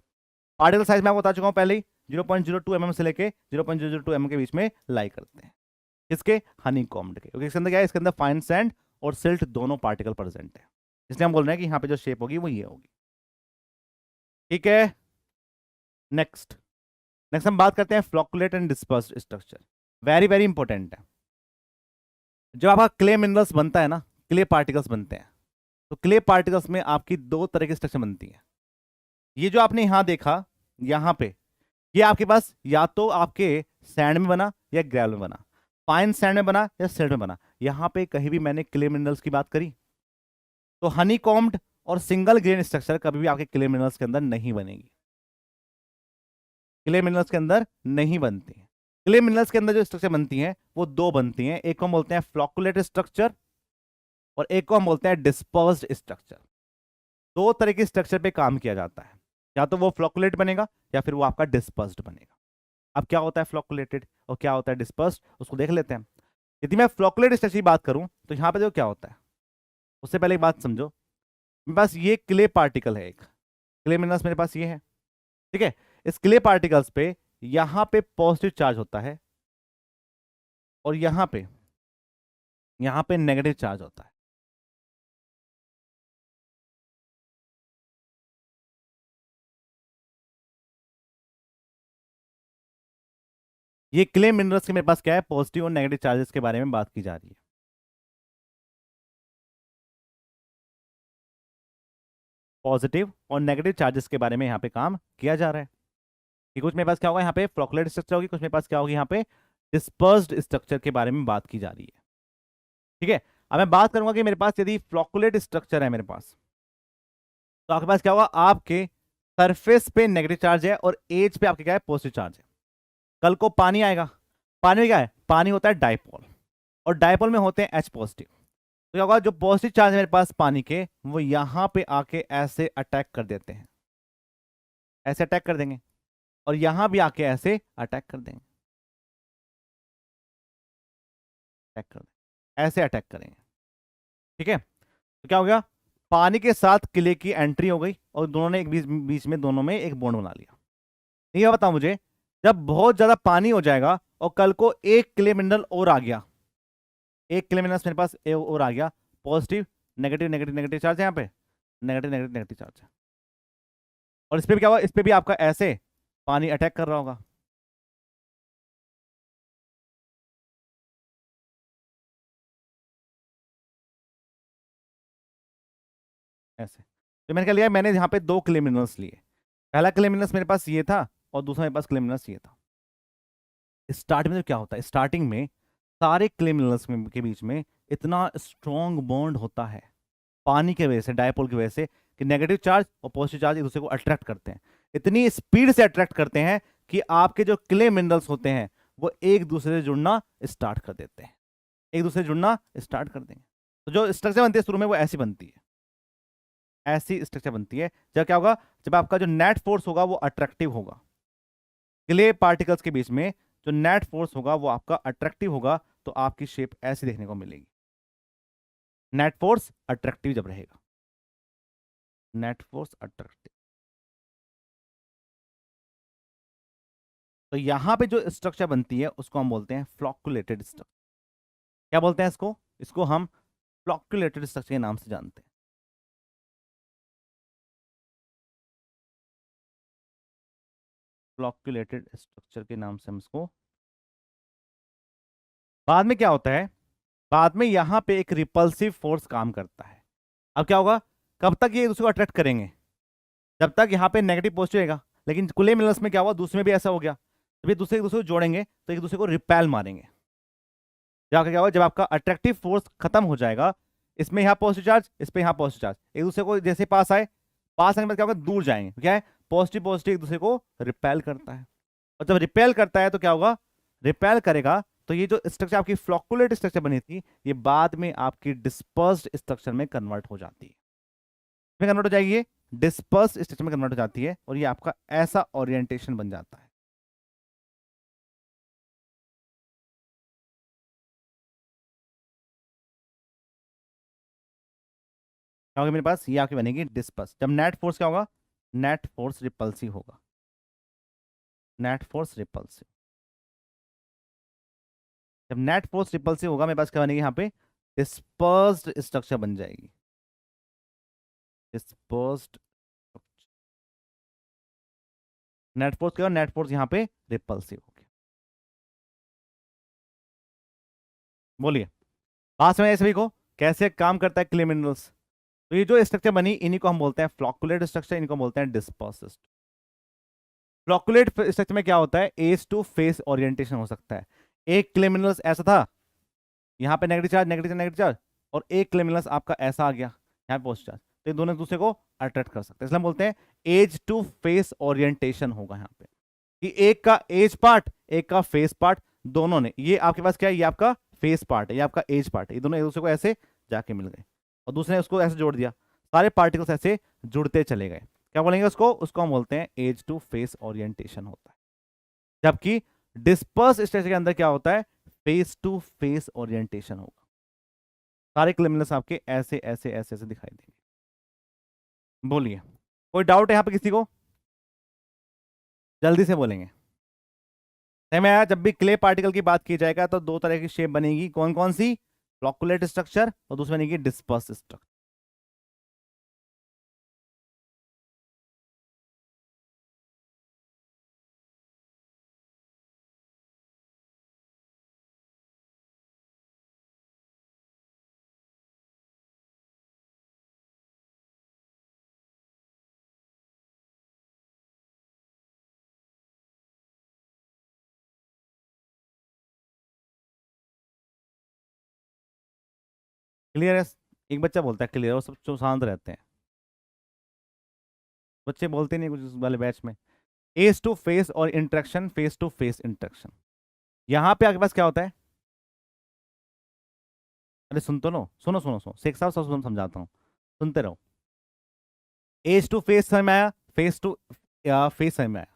पार्टिकल साइज में आपको बता चुका हूं पहले ही, 0.02 mm से लेके 0.002 mm के बीच में लाई करते हैं। किसके? हनी कॉम्ड के, क्योंकि इसके अंदर क्या है, इसके अंदर फाइन सैंड और सिल्ट दोनों पार्टिकल प्रेजेंट है, इसलिए हम बोल रहे हैं कि यहाँ पे जो शेप होगी वो ये होगी। ठीक है, नेक्स्ट नेक्स्ट हम बात करते हैं flocculate and dispersed structure. Very very important है। जब आपका क्ले मिनरल्स बनता है ना, क्ले पार्टिकल्स बनते हैं, तो क्ले पार्टिकल्स में आपकी दो तरह की स्ट्रक्चर बनती है। ये जो आपने यहां देखा, यहां पे, ये आपके पास या तो आपके सैंड में बना या ग्रेवल में बना, फाइन सैंड में बना या सिल्ट में बना। यहां पे कहीं भी मैंने क्ले मिनरल्स की बात करी? तो हनी कॉम्ड और सिंगल ग्रेन स्ट्रक्चर कभी भी आपके क्ले मिनरल्स के अंदर नहीं बनेगी, क्ले मिनरल्स के अंदर नहीं बनती है। क्ले मिनरल्स के अंदर जो स्ट्रक्चर बनती हैं वो दो बनती हैं, एक को हम बोलते हैं फ्लॉकुलेट स्ट्रक्चर और एक को हम बोलते हैं डिस्पर्स्ड स्ट्रक्चर। दो तरह के स्ट्रक्चर पे काम किया जाता है, या तो वो फ्लॉकुलेट बनेगा या फिर वो आपका डिस्पर्स्ड बनेगा। अब क्या होता है फ्लॉकुलेटेड और क्या होता है डिस्पर्स्ड, उसको देख लेते हैं। यदि मैं फ्लॉकुलेट स्ट्रक्चर की बात करूं तो यहां पे जो क्या होता है, उससे पहले एक बात समझो। मेरे पास ये क्ले पार्टिकल है, एक क्ले मिनरल्स मेरे पास ये है। ठीक है, इस क्ले पार्टिकल्स पे यहां पे पॉजिटिव चार्ज होता है और यहां पे नेगेटिव चार्ज होता है। ये क्ले मिनरल्स के मेरे पास क्या है, पॉजिटिव और नेगेटिव चार्जेस के बारे में बात की जा रही है। पॉजिटिव और नेगेटिव चार्जेस के बारे में यहाँ पे काम किया जा रहा है कि कुछ मेरे पास क्या होगा, यहाँ पे फ्लॉकुलेट स्ट्रक्चर होगी, कुछ मेरे पास क्या होगी, यहाँ पे डिस्पर्स्ड स्ट्रक्चर के बारे में बात की जा रही है। ठीक है, अब मैं बात करूंगा कि मेरे पास यदि फ्लॉकुलेट स्ट्रक्चर है मेरे पास, तो आपके पास क्या होगा, आपके सरफेस पे नेगेटिव चार्ज है और एज पे आपके क्या है, पॉजिटिव चार्ज है। कल को पानी आएगा, पानी में क्या है, पानी होता है डाइपोल, और डाइपोल में होते हैं H पॉजिटिव। तो क्या होगा, जो पॉजिटिव चार्ज है मेरे पास पानी के, वो यहां पे आके ऐसे अटैक कर देते हैं, ऐसे अटैक कर देंगे, और यहां भी आके ऐसे अटैक कर देंगे, अटैक कर देंगे, ऐसे अटैक करेंगे। ठीक है, तो क्या हो गया, पानी के साथ क्ले की एंट्री हो गई और दोनों ने एक बीच बीच में दोनों में एक बॉन्ड बना लिया। ये बताओ मुझे, जब बहुत ज्यादा पानी हो जाएगा और कल को एक क्ले मिनरल और आ गया, एक क्ले मिनरल मेरे पास और आ गया, positive negative negative negative charge है यहाँ पे, नेगेटिव नेगेटिव नेगेटिव चार्ज है, और इस पे भी क्या होगा, इस पे भी आपका ऐसे पानी अटैक कर रहा होगा। ऐसे, तो मैंने क्या लिया, मैंने यहाँ पे दो क्ले मिनरल्स लिए। पहला क्ले मिनरल्स मेरे पास ये था और दूसरा मेरे पास क्ले मिनरल्स ये था। स्टार्ट में तो क्या होता है, स्टार्टिंग में सारे क्ले मिनरल्स के बीच में इतना स्ट्रॉन्ग बॉन्ड होता है, पानी की वजह से, डायपोल की वजह से कि नेगेटिव चार्ज और पॉजिटिव चार्ज एक दूसरे को अट्रैक्ट करते हैं, इतनी स्पीड से अट्रैक्ट करते हैं कि आपके जो क्ले मिनरल्स होते हैं वो एक दूसरे से जुड़ना स्टार्ट कर देते हैं, एक दूसरे से जुड़ना स्टार्ट कर देंगे। तो जो स्ट्रक्चर बनती है शुरू में वो ऐसी बनती है, ऐसी स्ट्रक्चर बनती है। जब क्या होगा, जब आपका जो नेट फोर्स होगा वो अट्रैक्टिव होगा, क्ले पार्टिकल्स के बीच में जो नेट फोर्स होगा वो आपका अट्रैक्टिव होगा, तो आपकी शेप ऐसी देखने को मिलेगी। नेट फोर्स अट्रैक्टिव जब रहेगा, नेट फोर्स अट्रैक्टिव, तो यहां पे जो स्ट्रक्चर बनती है उसको हम बोलते हैं फ्लॉक्यूलेटेड स्ट्रक्चर। क्या बोलते हैं इसको? इसको हम फ्लॉक्यूलेटेड स्ट्रक्चर के नाम से जानते हैं। फ्लॉक्यूलेटेड स्ट्रक्चर के नाम से हम इसको, बाद में क्या होता है, बाद में यहां पे एक रिपल्सिव फोर्स काम करता है। अब क्या होगा, कब तक ये एक दूसरे को अट्रैक्ट करेंगे, जब तक यहाँ पे नेगेटिव पॉजिटिव रहेगा। लेकिन कुले मिनरल्स में क्या हुआ, दूसरे में भी ऐसा हो गया, जब ये दूसरे एक दूसरे को जोड़ेंगे तो एक दूसरे को रिपेल मारेंगे। जब क्या होगा, जब आपका अट्रैक्टिव फोर्स खत्म हो जाएगा, इसमें यहाँ पॉजिटिव चार्ज, इस पे यहाँ पॉजिटिव चार्ज, एक दूसरे को जैसे पास आए, पास आने के बाद क्या होगा, दूर जाएंगे। क्या है, पॉजिटिव पॉजिटिव एक दूसरे को रिपेल करता है, और जब रिपेल करता है तो क्या होगा, रिपेल करेगा तो ये जो स्ट्रक्चर आपकी फ्लॉक्यूलेट स्ट्रक्चर बनी थी ये बाद में आपकी डिस्पर्स्ड स्ट्रक्चर में कन्वर्ट हो जाती है। में कन्वर्ट हो जाएगी, ये डिस्पर्स्ड स्ट्रक्चर में कन्वर्ट हो जाती है, और ये आपका ऐसा ओरिएंटेशन बन जाता है। क्या होगा मेरे पास, ये आपकी बनेगी डिस्पर्स। जब नेट फोर्स क्या होगा, नेट फोर्स रिपल्सिव होगा, नेट फोर्स रिपल्सिव। जब नेट फोर्स रिपल्सिव होगा मेरे पास क्या बनेगी, यहाँ पे डिस्पर्स्ड स्ट्रक्चर बन जाएगी, डिस्पर्स्ड। नेट फोर्स क्या, नेट फोर्स यहाँ पे रिपल्सिव हो गया। बोलिए पास में सभी को कैसे काम करता है क्ले मिनरल्स। तो ये जो स्ट्रक्चर बनी इन्हीं को हम बोलते हैं फ्लॉक्यूलेट स्ट्रक्चर, इनको बोलते हैं डिस्पर्स्ड। फ्लॉक्यूलेट स्ट्रक्चर में क्या होता है, एज टू फेस ओरिएंटेशन हो सकता है। एक क्ले मिनरल्स ऐसा था, यहाँ पे negative charge negative negative charge, और एक क्ले मिनरल्स आपका ऐसा आ गया यहाँ पे पॉजिटिव चार्ज, तो ये दोनों एक दूसरे को अट्रैक्ट कर सकते हैं, इसलिए हम बोलते हैं एज टू फेस ओरिएंटेशन होगा यहाँ पे, कि एक का एज पार्ट एक का फेस पार्ट, दोनों ने, ये आपके पास क्या है, ये आपका फेस पार्ट है, ये आपका एज पार्ट है, ये दोनों एक दूसरे को ऐसे जाके मिल गए, और दूसरे ने उसको ऐसे जोड़ दिया, सारे पार्टिकल्स ऐसे जुड़ते चले गए। क्या बोलेंगे उसको, उसको हम बोलते हैं एज टू फेस ओरिएंटेशन होता है। जबकि डिस्पर्स स्ट्रक्चर के अंदर क्या होता है, फेस टू फेस ओरिएंटेशन होगा, सारे क्लिमिनल्स आपके ऐसे ऐसे ऐसे ऐसे दिखाई देंगे। बोलिए कोई डाउट है यहाँ पे किसी को, जल्दी से बोलेंगे। मैं आया, जब भी क्ले पार्टिकल की बात की जाएगा तो दो तरह की शेप बनेगी, कौन कौन सी, फ्लॉक्यूलेट स्ट्रक्चर और दूसरी बनेगी डिस्पर्स स्ट्रक्चर। क्लियर है, एक बच्चा बोलता है क्लियर, वो सब शांत रहते हैं, बच्चे बोलते नहीं कुछ उस वाले बैच में। फेस टू फेस और interaction, face to face interaction, यहां पे आपके पास क्या होता है, अरे सुन तो लो, सुनो सुनो सुनो, शेख साहब सब समझाता हूँ, सुनते रहो। एज टू फेस समझ में आया, फेस टू फेस समझ में आया।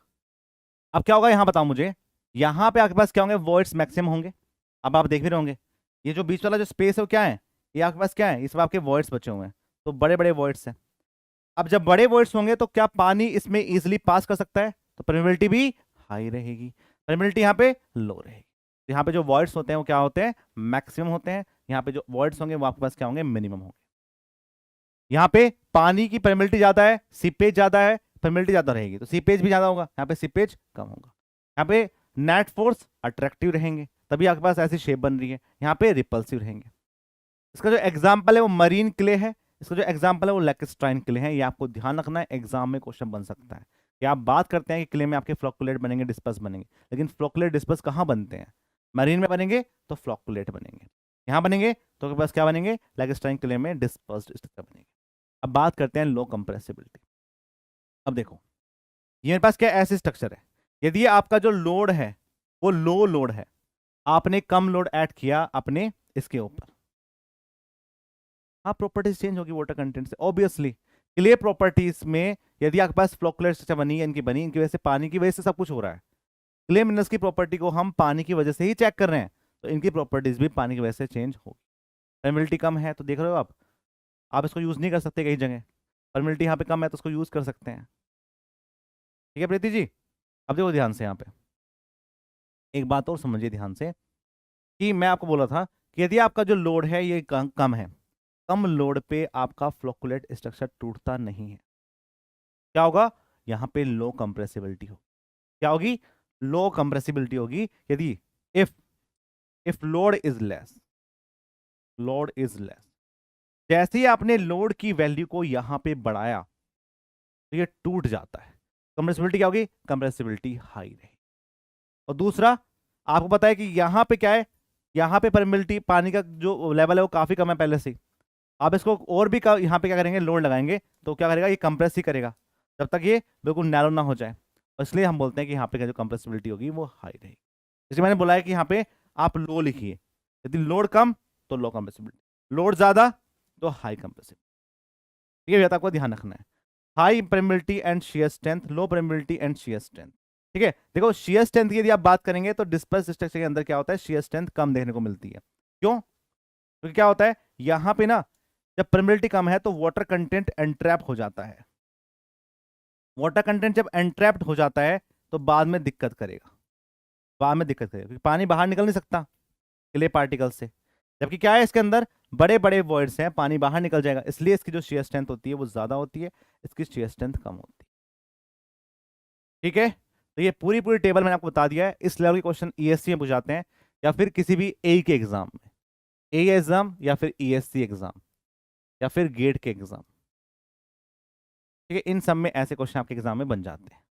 अब क्या होगा यहाँ बताओ मुझे, यहाँ पे आपके पास क्या होंगे, वॉइड्स मैक्सिमम होंगे। अब आप देख भी रहे होंगे ये जो बीच वाला जो स्पेस है वो क्या है, ये आपके पास क्या है, इस आपके वॉइड्स बचे हुए हैं, तो बड़े बड़े वॉइड्स हैं। अब जब बड़े वॉइड्स होंगे तो क्या पानी इसमें इजिली पास कर सकता है, तो परमेबिलिटी भी हाई रहेगी, परमेबिलिटी यहाँ पे लो रहेगी। तो यहाँ पे जो वॉइड्स होते हैं वो क्या होते हैं, मैक्सिमम होते हैं, यहाँ पे जो वॉइड्स होंगे वो आपके पास क्या होंगे, मिनिमम होंगे। यहाँ पे पानी की परमेबिलिटी ज्यादा है, सीपेज ज्यादा है, परमेबिलिटी ज्यादा रहेगी, तो सीपेज भी ज्यादा होगा, यहाँ पे सीपेज कम होगा। यहाँ पे नेट फोर्स अट्रैक्टिव रहेंगे, तभी आपके पास ऐसी शेप बन रही है, यहाँ पे रिपल्सिव रहेंगे। इसका जो एग्जाम्पल है वो मरीन क्ले है, इसका जो एग्जाम्पल है वो लैक्स्ट्राइन क्ले है, ये आपको ध्यान रखना है, एग्जाम में क्वेश्चन बन सकता है। कि आप बात करते हैं कि क्ले में आपके फ्लॉक्यूलेट बनेंगे, डिस्पर्स बनेंगे, लेकिन फ्लॉक्यूलेट डिस्पर्स कहाँ बनते हैं, मरीन में बनेंगे तो फ्लॉक्यूलेट बनेंगे, यहाँ बनेंगे तो आपके पास क्या बनेंगे, लैक्स्ट्राइन क्ले में डिस्पर्स्ड स्ट्रक्चर बनेंगे। अब बात करते हैं लो कंप्रेसिबिलिटी। अब देखो, ये मेरे पास क्या ऐसे स्ट्रक्चर है, यदि आपका जो लोड है वो लो लोड है, आपने कम लोड ऐड किया अपने इसके ऊपर, हाँ प्रॉपर्टीज चेंज होगी वाटर कंटेंट से ऑब्वियसली। क्ले प्रॉपर्टीज में यदि आपके पास फ्लोकुलर स्ट्रक्चर बनी है, इनकी बनी, इनकी वजह से पानी की वजह से सब कुछ हो रहा है। क्ले मिनरल्स की प्रॉपर्टी को हम पानी की वजह से ही चेक कर रहे हैं, तो इनकी प्रॉपर्टीज भी पानी की वजह से चेंज होगी। परमिलिटी कम है तो देख रहे हो आप इसको यूज नहीं कर सकते कई जगह, परमिलिटी यहाँ पे कम है तो उसको यूज कर सकते हैं। ठीक है प्रीति जी, अब देखो ध्यान से यहाँ पे एक बात और समझिए ध्यान से, कि मैं आपको बोला था कि यदि आपका जो लोड है ये कम है, कम लोड पे आपका फ्लोकुलेट स्ट्रक्चर टूटता नहीं है, क्या होगा, यहाँ पे लो कंप्रेसिबिलिटी हो, क्या होगी, लो कंप्रेसिबिलिटी होगी। यदि if if load is less, load is less, जैसे ही आपने लोड की वैल्यू को यहां पे बढ़ाया तो ये टूट जाता है, कंप्रेसिबिलिटी क्या होगी, कंप्रेसिबिलिटी हाई रहेगी। और दूसरा आपको पता है कि यहां पे क्या है, यहां पे परमिलिटी पानी का जो लेवल है वो काफी कम है पहले से, आप इसको और भी यहाँ पे क्या करेंगे, लोड लगाएंगे तो क्या करेगा, ये कंप्रेस ही करेगा जब तक ये बिल्कुल नैरो ना हो जाए। इसलिए हम बोलते हैं कि यहाँ पे जो कंप्रेसिबिलिटी होगी वो हाई रहेगी। इसलिए मैंने बोला है कि यहाँ पे आप लो लिखिए, यदि लोड कम तो लो कंप्रेसिबिलिटी, लोड ज्यादा तो हाई कंप्रेसिबिलिटी। ये आपको ध्यान रखना है, high permeability and shear strength, low permeability and shear strength. ठीक है, देखो शियर स्ट्रेंथ की यदि आप बात करेंगे तो डिस्पर्स स्ट्रक्चर के अंदर क्या होता है, शियर स्ट्रेंथ कम देखने को मिलती है। क्यों, क्योंकि क्या होता है यहाँ पे ना, जब परमिलिटी कम है तो वाटर कंटेंट एंट्रैप हो जाता है, वाटर कंटेंट जब एंट्रैप्ड हो जाता है तो बाद में दिक्कत करेगा, बाद में दिक्कत करेगा, क्योंकि पानी बाहर निकल नहीं सकता क्ले पार्टिकल से, जबकि क्या है इसके अंदर बड़े बड़े वॉइड्स हैं, पानी बाहर निकल जाएगा, इसलिए इसकी जो शियर स्ट्रेंथ होती है वो ज्यादा होती है, इसकी शियर स्ट्रेंथ कम होती है। ठीक है, तो ये पूरी पूरी टेबल मैंने आपको बता दिया है। इस लेवल के क्वेश्चन ईएससी में पूछाते हैं या फिर किसी भी ए के एग्जाम में, ए एग्जाम या फिर ईएससी एग्जाम या फिर गेट के एग्जाम। ठीक है, इन सब में ऐसे क्वेश्चन आपके एग्जाम में बन जाते हैं।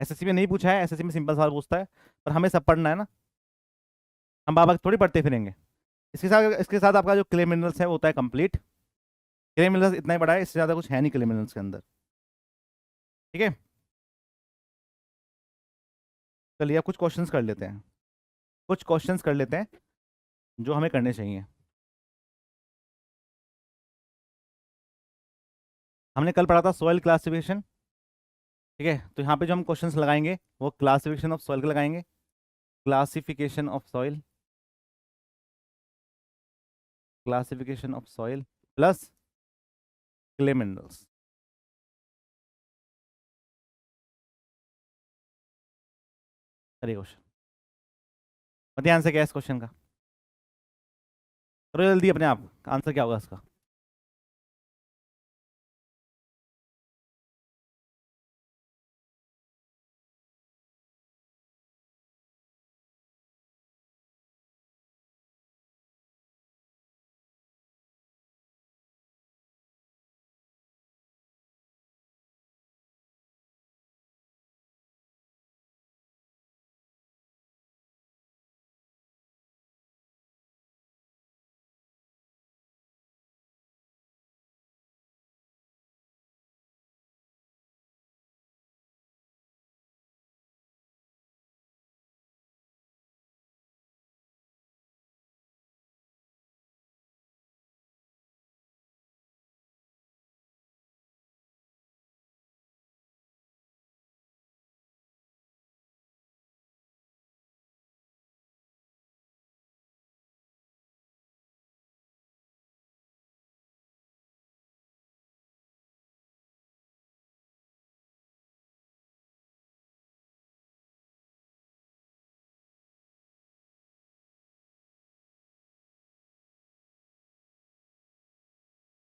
एसएससी में नहीं पूछा है, एसएससी में सिंपल सवाल पूछता है, पर हमें सब पढ़ना है ना, हम बाबा थोड़ी पढ़ते फिरेंगे। इसके साथ आपका जो क्ले मिनरल्स है वो होता है कंप्लीट। क्ले मिनरल्स इतना ही बड़ा है, इससे ज्यादा कुछ है नहीं क्ले मिनरल्स के अंदर। ठीक है, चलिए अब कुछ क्वेश्चंस कर लेते हैं, कुछ क्वेश्चंस कर लेते हैं जो हमें करने चाहिए। हमने कल पढ़ा था सॉइल क्लासिफिकेशन। ठीक है, तो यहाँ पे जो हम क्वेश्चंस लगाएंगे वो क्लासिफिकेशन ऑफ सॉइल के लगाएंगे, classification of soil, classification of soil plus clay minerals. अरे क्वेश्चन ध्यान से, क्या है इस क्वेश्चन का, करो जल्दी अपने आप, आंसर क्या होगा इसका।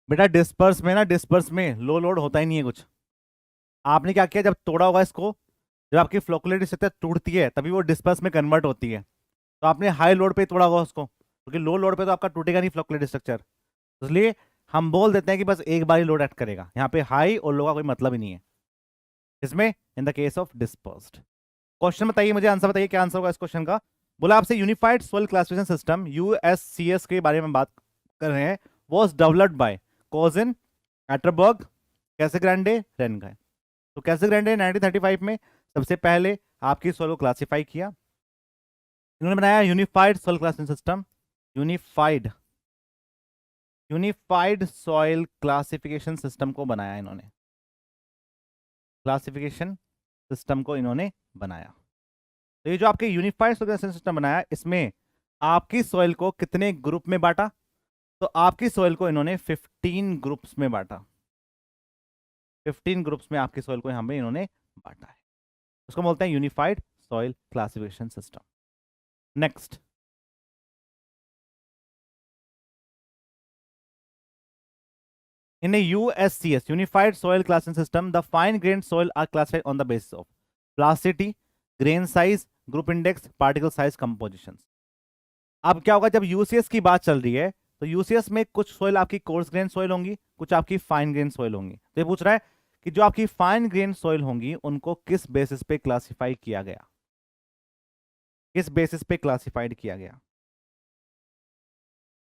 बेटा डिस्पर्स में ना, डिस्पर्स में लो लोड होता ही नहीं है कुछ। आपने क्या किया, जब तोड़ा होगा इसको, जब आपकी फ्लोकुलेट स्ट्रक्चर टूटती है तभी वो डिस्पर्स में कन्वर्ट होती है, तो आपने हाई लोड पे तोड़ा होगा उसको, क्योंकि लो लोड पे तो आपका टूटेगा नहीं फ्लोकुलेट स्ट्रक्चर। इसलिए हम बोल देते हैं कि बस एक बार ही लोड ऐड करेगा, यहाँ पे हाई और लो का कोई मतलब ही नहीं है इसमें, in the case of dispersed. Question बताइए मुझे, आंसर बताइए, क्या आंसर होगा इस क्वेश्चन का। बोला आपसे unified soil classification system USCS के बारे में बात कर रहे हैं, वाज डेवलप्ड बाय कोजिन एटरबर्ग, कैसेग्रांडे, रेन का है। तो कैसेग्रांडे 1935 में सबसे पहले आपकी सोइल को क्लासिफाई किया। इन्होंने बनाया unified soil classification system, unified unified soil classification system को बनाया इन्होंने, क्लासिफिकेशन सिस्टम को इन्होंने बनाया। तो ये जो आपके यूनिफाइड सॉइल क्लासिफिकेशन सिस्टम बनाया, इसमें आपकी सॉइल को कितने ग्रुप में बांटा? तो आपकी सॉइल को इन्होंने 15 ग्रुप्स में बांटा, 15 ग्रुप्स में आपकी सॉइल को यहां पे इन्होंने बांटा है। उसको बोलते हैं unified soil classification system. Next, in a USCS Unified Soil Classification System, the fine grained soil are classified on the basis of plasticity, grain size, group index, particle size, compositions. अब क्या होगा, जब यूसीएस की बात चल रही है तो यूसीएस में कुछ सोइल आपकी कोर्स ग्रेन सोइल होंगी, कुछ आपकी फाइन ग्रेन सोइल होंगी। तो ये पूछ रहा है कि जो आपकी फाइन ग्रेन सोइल होंगी उनको किस बेसिस पे क्लासिफाई किया गया, किस बेसिस पे क्लासिफाइड किया गया,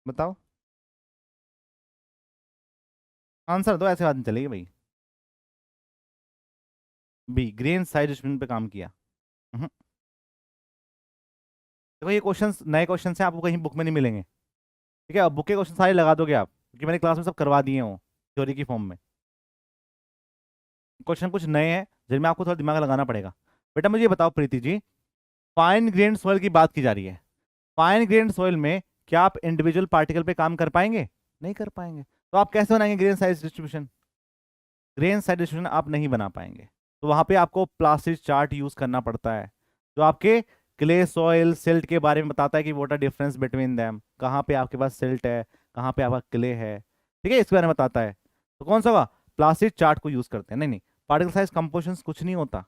बताओ आंसर दो, ऐसे बात नहीं चलेगी भाई। बी, ग्रेन साइज डिस्ट्रीब्यूशन पे काम किया। देखो ये क्वेश्चंस नए क्वेश्चंस हैं, आपको कहीं बुक में नहीं मिलेंगे, ठीक है। अब बुक के क्वेश्चन सारे लगा दोगे आप, क्योंकि मैंने क्लास में सब करवा दिए हो थ्योरी की फॉर्म में। क्वेश्चन कुछ नए हैं जिनमें आपको थोड़ा दिमाग लगाना पड़ेगा। बेटा मुझे ये बताओ Preeti ji, fine grain soil की बात की जा रही है, फाइन ग्रेन सॉइल में क्या आप इंडिविजुअल पार्टिकल पे काम कर पाएंगे? नहीं कर पाएंगे। तो आप कैसे बनाएंगे grain size distribution? Grain size distribution आप नहीं बना पाएंगे, तो वहां पे आपको प्लास्टिक चार्ट यूज करना पड़ता है, जो आपके क्ले सॉइल सिल्ट के बारे में बताता है कि what are difference between them, कहाँ पे आपके पास सिल्ट है, कहाँ पे आपका क्ले है, ठीक है, इसके बारे में बताता है। तो कौन सा होगा? प्लास्टिक चार्ट को यूज करते हैं। नहीं नहीं, पार्टिकल साइज कंपोजिशन कुछ नहीं होता,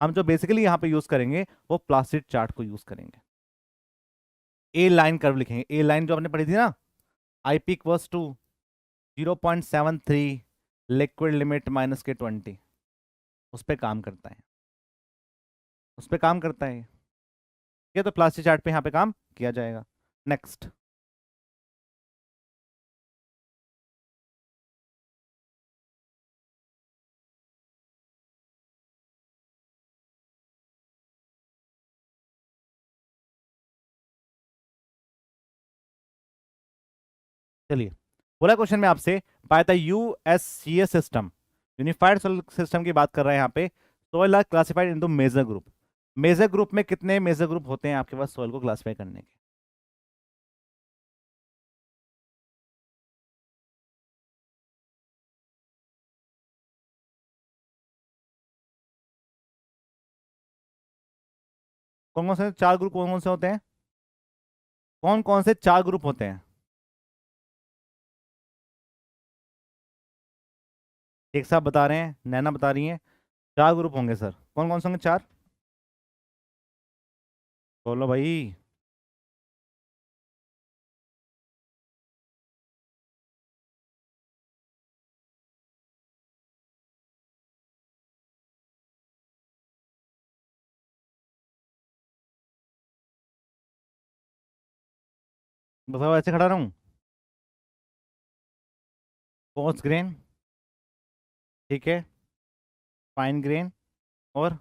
हम जो बेसिकली यहाँ पे यूज करेंगे वो प्लास्टिक चार्ट को यूज करेंगे। ए लाइन कर्व लिखेंगे, ए लाइन जो आपने पढ़ी थी ना, I P equals to 0.73 liquid limit minus के 20, उस पर काम करता है, उस पर काम करता है। ठीक है, तो प्लास्टिक चार्ट पे यहाँ पे काम किया जाएगा। नेक्स्ट, चलिए बोला क्वेश्चन में आपसे, by the USCS system, unified soil system की बात कर रहे हैं यहाँ पे, soil are classified into major group. Major group में कितने मेजर ग्रुप होते हैं आपके पास सोइल को क्लासिफाई करने के? कौन कौन से चार ग्रुप कौन कौन से होते हैं? कौन कौन से चार ग्रुप होते हैं? एक साहब बता रहे हैं, नैना बता रही है, चार ग्रुप होंगे सर। कौन कौन से होंगे चार? बोलो भाई। बताओ, ऐसे खड़ा रहूं? कोर्स ग्रेन, ठीक है, फाइन ग्रेन, और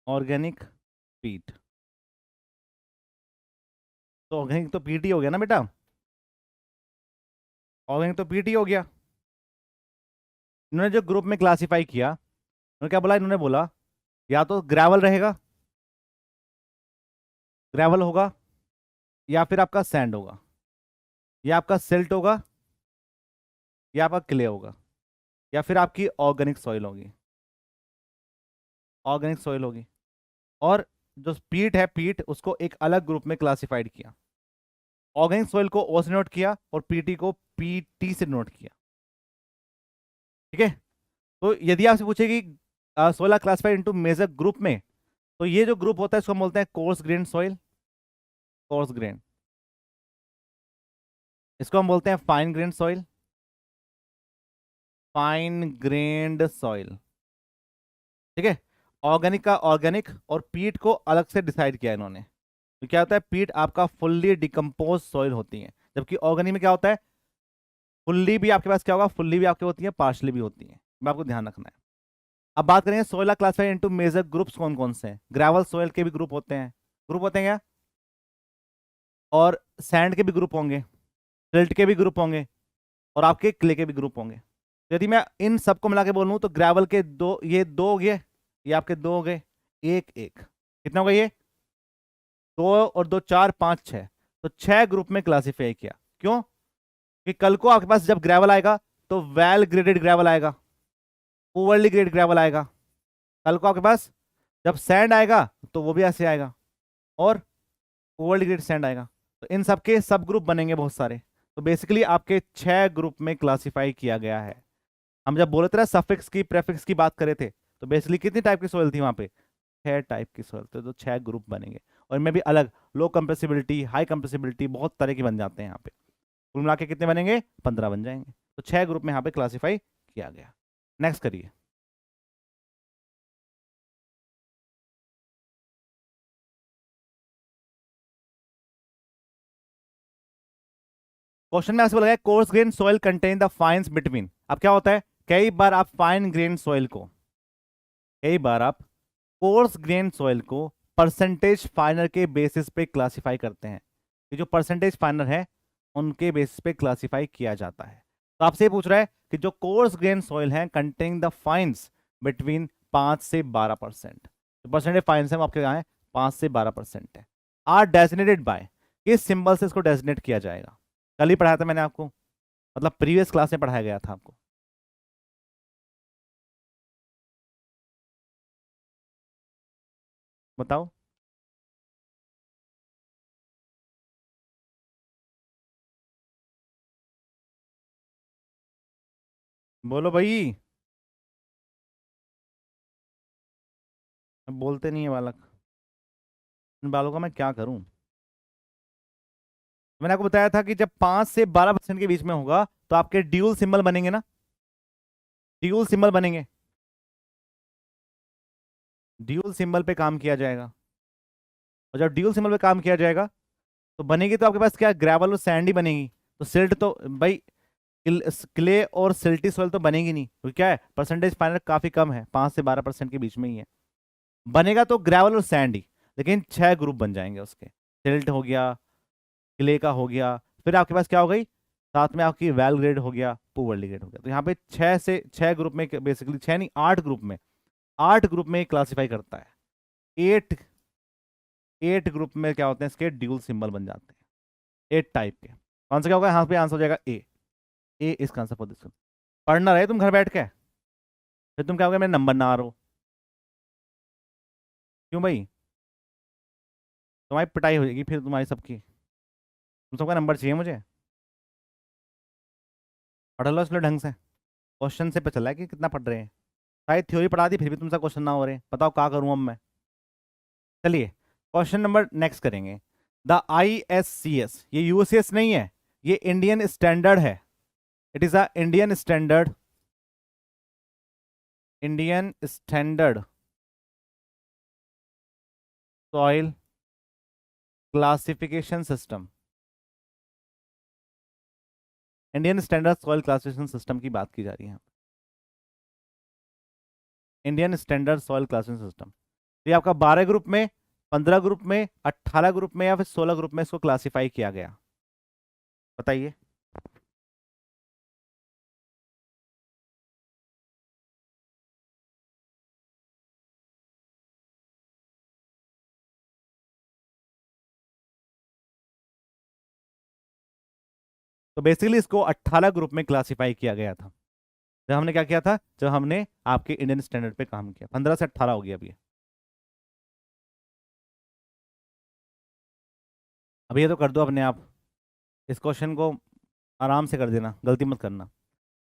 ऑर्गेनिक पीट। तो ऑर्गेनिक तो पीट ही हो गया ना बेटा, ऑर्गेनिक तो पीट ही हो गया। इन्होंने जो ग्रुप में क्लासिफाई किया, उन्होंने क्या बोला? इन्होंने बोला या तो ग्रेवल रहेगा, ग्रेवल होगा, या फिर आपका सैंड होगा, या आपका सिल्ट होगा, या आपका क्ले होगा, या फिर आपकी ऑर्गेनिक सॉइल होगी, ऑर्गेनिक सॉइल होगी। और जो पीट है, पीट उसको एक अलग ग्रुप में क्लासिफाइड किया, ऑर्गेनिक सॉइल को ओ से नोट किया और पीटी को पीटी से नोट किया, ठीक है। तो यदि आपसे पूछे कि soil classified into major group में, तो ये जो ग्रुप होता है इसको हम बोलते हैं course grain soil, coarse grain. इसको हम बोलते हैं fine grain soil, fine grand soil, ठीक है। ऑर्गेनिक का ऑर्गेनिक, और पीट को अलग से डिसाइड किया इन्होंने। तो क्या होता है, पीट आपका फुल्ली डिकम्पोज सॉइल होती है, जबकि ऑर्गेनिक में क्या होता है, फुल्ली भी आपके पास क्या होगा, फुल्ली भी आपके होती है, पार्शली भी होती है, आपको ध्यान रखना है। अब बात करेंगे soil classified into major groups कौन कौन से हैं। ग्रेवल सोइल के भी ग्रुप होते हैं, ग्रुप होते हैं क्या, और सैंड के भी ग्रुप होंगे, सिल्ट के भी ग्रुप होंगे, और आपके क्ले के भी ग्रुप होंगे। तो यदि मैं इन सबको मिला के बोलूं तो ग्रेवल के दो हो गए, ये आपके दो हो गए, एक एक, कितना हो गया ये, दो और दो चार पांच छह, तो छह ग्रुप में क्लासिफाई किया। क्यों, कि कल को आपके पास जब ग्रेवल आएगा तो वेल ग्रेडेड ग्रेवल आएगा, पुअरली ग्रेडेड ग्रेवल आएगा। कल को आपके पास जब सैंड आएगा तो वो भी ऐसे आएगा, और पुअरली ग्रेडेड सैंड आएगा। तो इन सबके सब ग्रुप बनेंगे बहुत सारे। तो बेसिकली आपके छह ग्रुप में क्लासिफाई किया गया है। हम जब बोले थे ना सफिक्स की प्रेफिक्स की बात करे थे, तो बेसिकली कितनी टाइप की सोइल थी वहां पे, छह टाइप की सोइल थे, तो छह ग्रुप बनेंगे। और इनमें भी अलग लो कंप्रेसिबिलिटी, हाई कंप्रेसिबिलिटी, बहुत तरह के बन जाते हैं यहाँ पे। कुल मिला के कितने बनेंगे, 15 बन जाएंगे। तो छह ग्रुप में यहाँ पे क्लासिफाई किया गया। नेक्स्ट करिए। क्वेश्चन में ऐसे बोला गया coarse grain soil contain the fines between. अब क्या होता है, कई बार आप फाइन ग्रेन सॉइल को, कई बार आप कोर्स ग्रेन सॉइल को परसेंटेज फाइनर के बेसिस पे क्लासिफाई करते हैं। ये जो परसेंटेज फाइनर है उनके बेसिस पे क्लासिफाई किया जाता है। तो आपसे पूछ रहा है कि जो कोर्स ग्रेन सॉइल है कंटेनिंग द फाइन्स बिटवीन 5 से 12%, तो परसेंटेज फाइन्स है वो आपके यहाँ है 5 से 12% है। आर डेजिनेटेड बाय, किस सिंबल से इसको डेजिनेट किया जाएगा। कल ही पढ़ाया था मैंने आपको, मतलब प्रीवियस क्लास में पढ़ाया गया था आपको। बताओ, बोलो भाई। अब बोलते नहीं है बालक, इन बालों का मैं क्या करूं। मैंने आपको बताया था कि जब 5 से 12% के बीच में होगा तो आपके ड्यूल सिंबल बनेंगे ना, ड्यूल सिंबल बनेंगे, ड्यूल सिंबल पे काम किया जाएगा। और जब ड्यूल सिंबल पे काम किया जाएगा तो बनेगी तो आपके पास क्या, ग्रेवल और सैंड ही बनेगी। तो सिल्ट तो भाई, क्ले और सिल्टी सोइल तो बनेगी नहीं, क्योंकि क्या है परसेंटेज फाइनल काफी कम है, 5 से 12% के बीच में ही है। बनेगा तो ग्रेवल और सैंड ही, लेकिन छह ग्रुप बन जाएंगे उसके। सिल्ट हो गया, क्ले का हो गया, फिर आपके पास क्या हो गई, साथ में आपकी वेल ग्रेड हो गया, पुअरली ग्रेड हो गया। तो यहाँ पे छह ग्रुप में, बेसिकली छह नहीं 8 ग्रुप में, 8 ग्रुप में क्लासिफाई करता है। एट एट ग्रुप में क्या होते हैं, इसके ड्यूल सिंबल बन जाते हैं, 8 टाइप के। कौन सा क्या होगा, यहाँ पे आंसर हो जाएगा ए। ए इसका आंसर फॉर दिस। पढ़ना रहे तुम घर बैठ के, फिर तुम क्या होगा मेरे नंबर ना आ रहो। क्यों भाई, तुम्हारी पिटाई हो जाएगी फिर तुम्हारी सबकी, तुम सबका नंबर चाहिए मुझे। पढ़ लो इसलिए ढंग से, क्वेश्चन से पता चला है कि कितना पढ़ रहे हैं। शायद थ्योरी पढ़ा दी फिर भी तुमसे क्वेश्चन ना हो रहे, बताओ क्या करूं अब मैं। चलिए क्वेश्चन नंबर नेक्स्ट करेंगे। द ISCS, ये UCS नहीं है, ये इंडियन स्टैंडर्ड है। It is a Indian standard, Indian standard soil classification system. Indian standard soil classification system की बात की जा रही है, Indian standard soil classification system. तो ये आपका 12 ग्रुप में, 15 ग्रुप में, 18 ग्रुप में, या फिर 16 ग्रुप में इसको क्लासिफाई किया गया, बताइए। तो बेसिकली इसको 18 ग्रुप में क्लासिफाई किया गया था। जब हमने क्या किया था, जब हमने आपके इंडियन स्टैंडर्ड पे काम किया, 15 से 18 हो गया अभी। अभी ये तो कर दो अपने आप, इस क्वेश्चन को आराम से कर देना, गलती मत करना।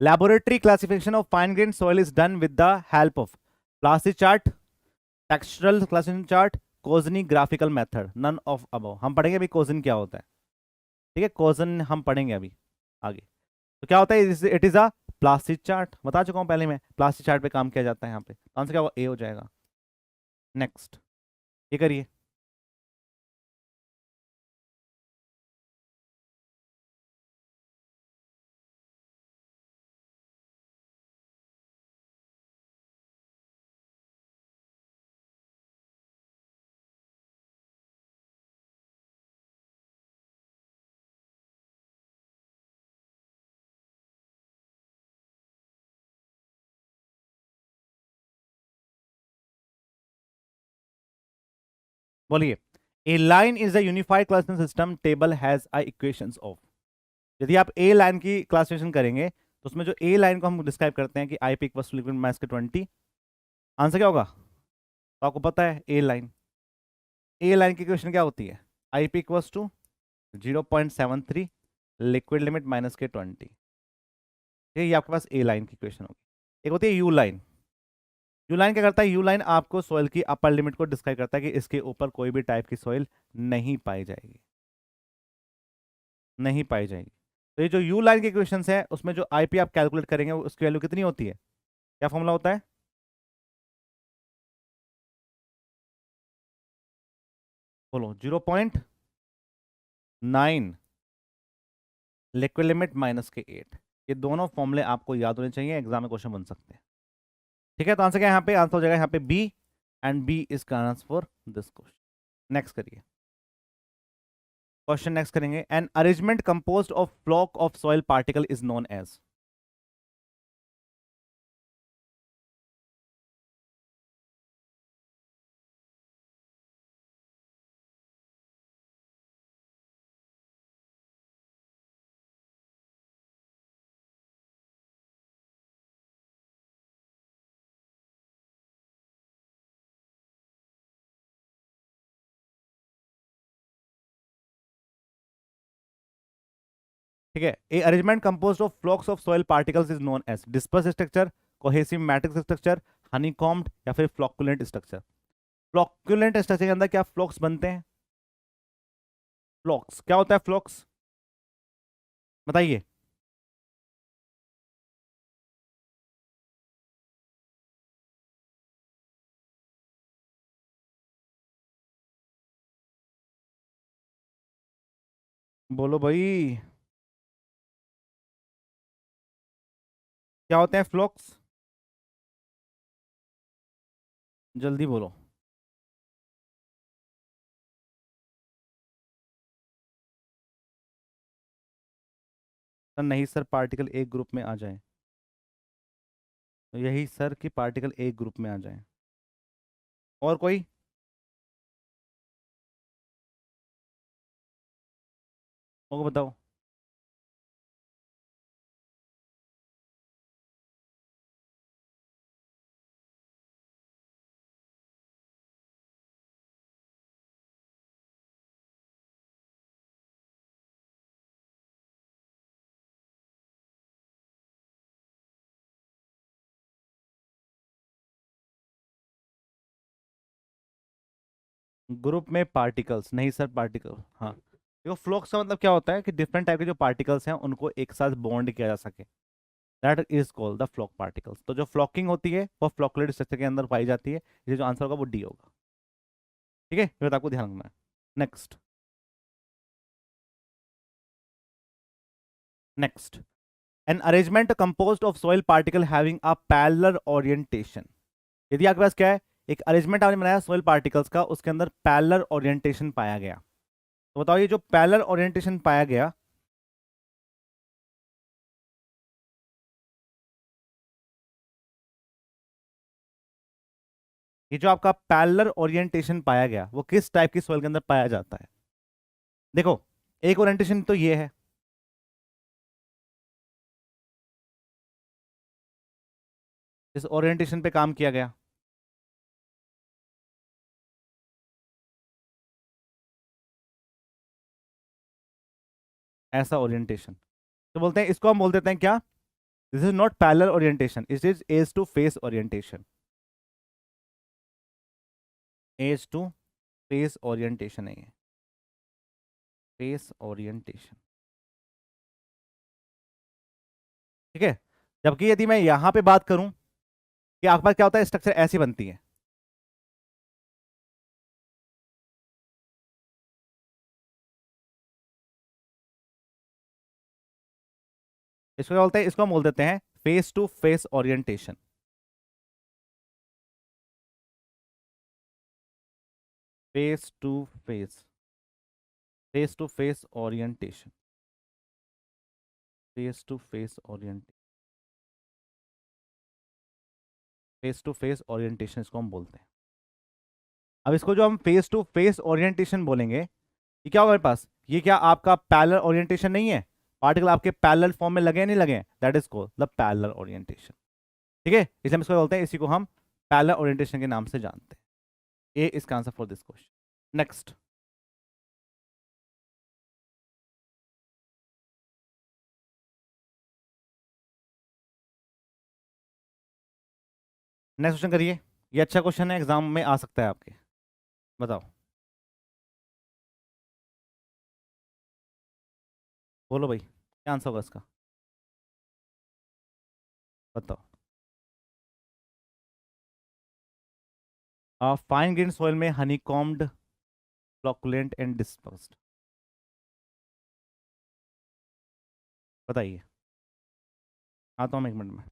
Laboratory classification of fine grain soil is done with the help of plastic chart, textural classification chart, Kozeny graphical method, none of above. हम पढ़ेंगे अभी कोजन क्या होता है, ठीक है, कोजन हम पढ़ेंगे अभी आगे। तो क्या होता है, it is a plastic chart, बता चुका हूं पहले मैं, प्लास्टिक चार्ट पे काम किया जाता है यहाँ पे। आंसर क्या होगा, ए हो जाएगा। नेक्स्ट, ये करिए। बोलिए, A line is a unified classification system table has a equations of. यदि आप ए लाइन की क्लासिफिकेशन करेंगे तो उसमें जो ए लाइन को हम डिस्क्राइब करते हैं कि I P equals to liquid mass के 20। आंसर क्या होगा? तो आपको पता है ए लाइन की इक्वेशन क्या होती है? I P equals to 0.73 liquid limit minus के 20। ये आपके पास ए लाइन की इक्वेशन होगी। एक होती है यू लाइन। यू लाइन क्या करता है? यू लाइन आपको सॉइल की अपर लिमिट को डिस्क्राइब करता है कि इसके ऊपर कोई भी टाइप की सॉइल नहीं पाई जाएगी, नहीं पाई जाएगी। तो ये जो यू लाइन के इक्वेशन है उसमें जो आईपी आप कैलकुलेट करेंगे उसकी वैल्यू कितनी होती है? क्या फॉर्मूला होता है? बोलो। 0.9 लिक्विड लिमिट माइनस के 8। ये दोनों फॉर्मूले आपको याद होने चाहिए, एग्जाम में क्वेश्चन बन सकते हैं। ठीक है, तो आंसर क्या है यहाँ पे? आंसर हो जाएगा यहाँ पे बी, एंड बी इज का answer for this question. Next करिए, क्वेश्चन नेक्स्ट करेंगे। An arrangement composed of floc of soil particle is known as. ठीक है, a arrangement composed of flocs of soil particles is known as disperse structure, cohesive matrix structure, honeycomb, या फिर फ्लॉक्युलेंट स्ट्रक्चर। फ्लॉक्युलेंट स्ट्रक्चर के अंदर क्या फ्लॉक्स बनते हैं? फ्लॉक्स क्या होता है? फ्लॉक्स बताइए। बोलो भाई, क्या होते हैं फ्लॉक्स? जल्दी बोलो। सर नहीं सर, पार्टिकल एक ग्रुप में आ जाए, तो यही सर कि पार्टिकल एक ग्रुप में आ जाए। और कोई? और बताओ। ग्रुप में पार्टिकल्स नहीं सर, पार्टिकल हाँ। देखो, फ्लक्स का मतलब क्या होता है कि डिफरेंट टाइप के जो पार्टिकल्स हैं उनको एक साथ बॉन्ड किया जा सके, that is called the floc particles. तो जो फ्लॉकिंग होती है वो फ्लॉकुलेट स्ट्रक्चर के अंदर पाई जाती है। ये जो आंसर होगा वो डी होगा। ठीक है, ये बात आपको ध्यान रखना है। Next, next, N arrangement composed of soil particle having a parallel orientation. यदि आपके पास क्या है, एक अरेंजमेंट आपने बनाया सॉइल पार्टिकल्स का, उसके अंदर पैरेलल ओरिएंटेशन पाया गया, तो बताओ ये जो पैरेलल ओरिएंटेशन पाया गया, ये जो आपका पैरेलल ओरिएंटेशन पाया गया वो किस टाइप की सॉइल के अंदर पाया जाता है? देखो, एक ओरिएंटेशन तो ये है, इस ओरिएंटेशन पे काम किया गया, ऐसा ओरिएंटेशन तो बोलते हैं, इसको हम बोल देते हैं क्या? This is not parallel orientation, it is edge to face orientation. Edge to face orientation है ये, फेस ओरिएंटेशन। ठीक है, जबकि यदि मैं यहां पे बात करूं कि आपके पास क्या होता है, स्ट्रक्चर ऐसी बनती है, इसको क्या बोलते हैं? इसको हम बोल देते हैं face to face orientation. Face to face, face to face orientation, face to face orient, face to face orientation इसको हम बोलते हैं। अब इसको जो हम फेस टू फेस ओरिएंटेशन बोलेंगे, ये क्या होगा मेरे पास, ये क्या आपका पैरेलल ओरिएंटेशन नहीं है, पार्टिकल आपके पैरेलल फॉर्म में लगे नहीं लगे, that is called the parallel orientation. ठीक है, इसलिए हम इसको बोलते हैं, इसी को हम पैरेलल ओरिएंटेशन के नाम से जानते हैं। ए इसका answer for this question. Next next question करिए, ये अच्छा क्वेश्चन है, एग्जाम में आ सकता है आपके। बताओ, बोलो भाई, क्या आंसर होगा इसका, बताओ। फाइन ग्रेन सॉइल में honeycombed, flocculent and dispersed, बताइए। आता हूँ 1 मिनट में।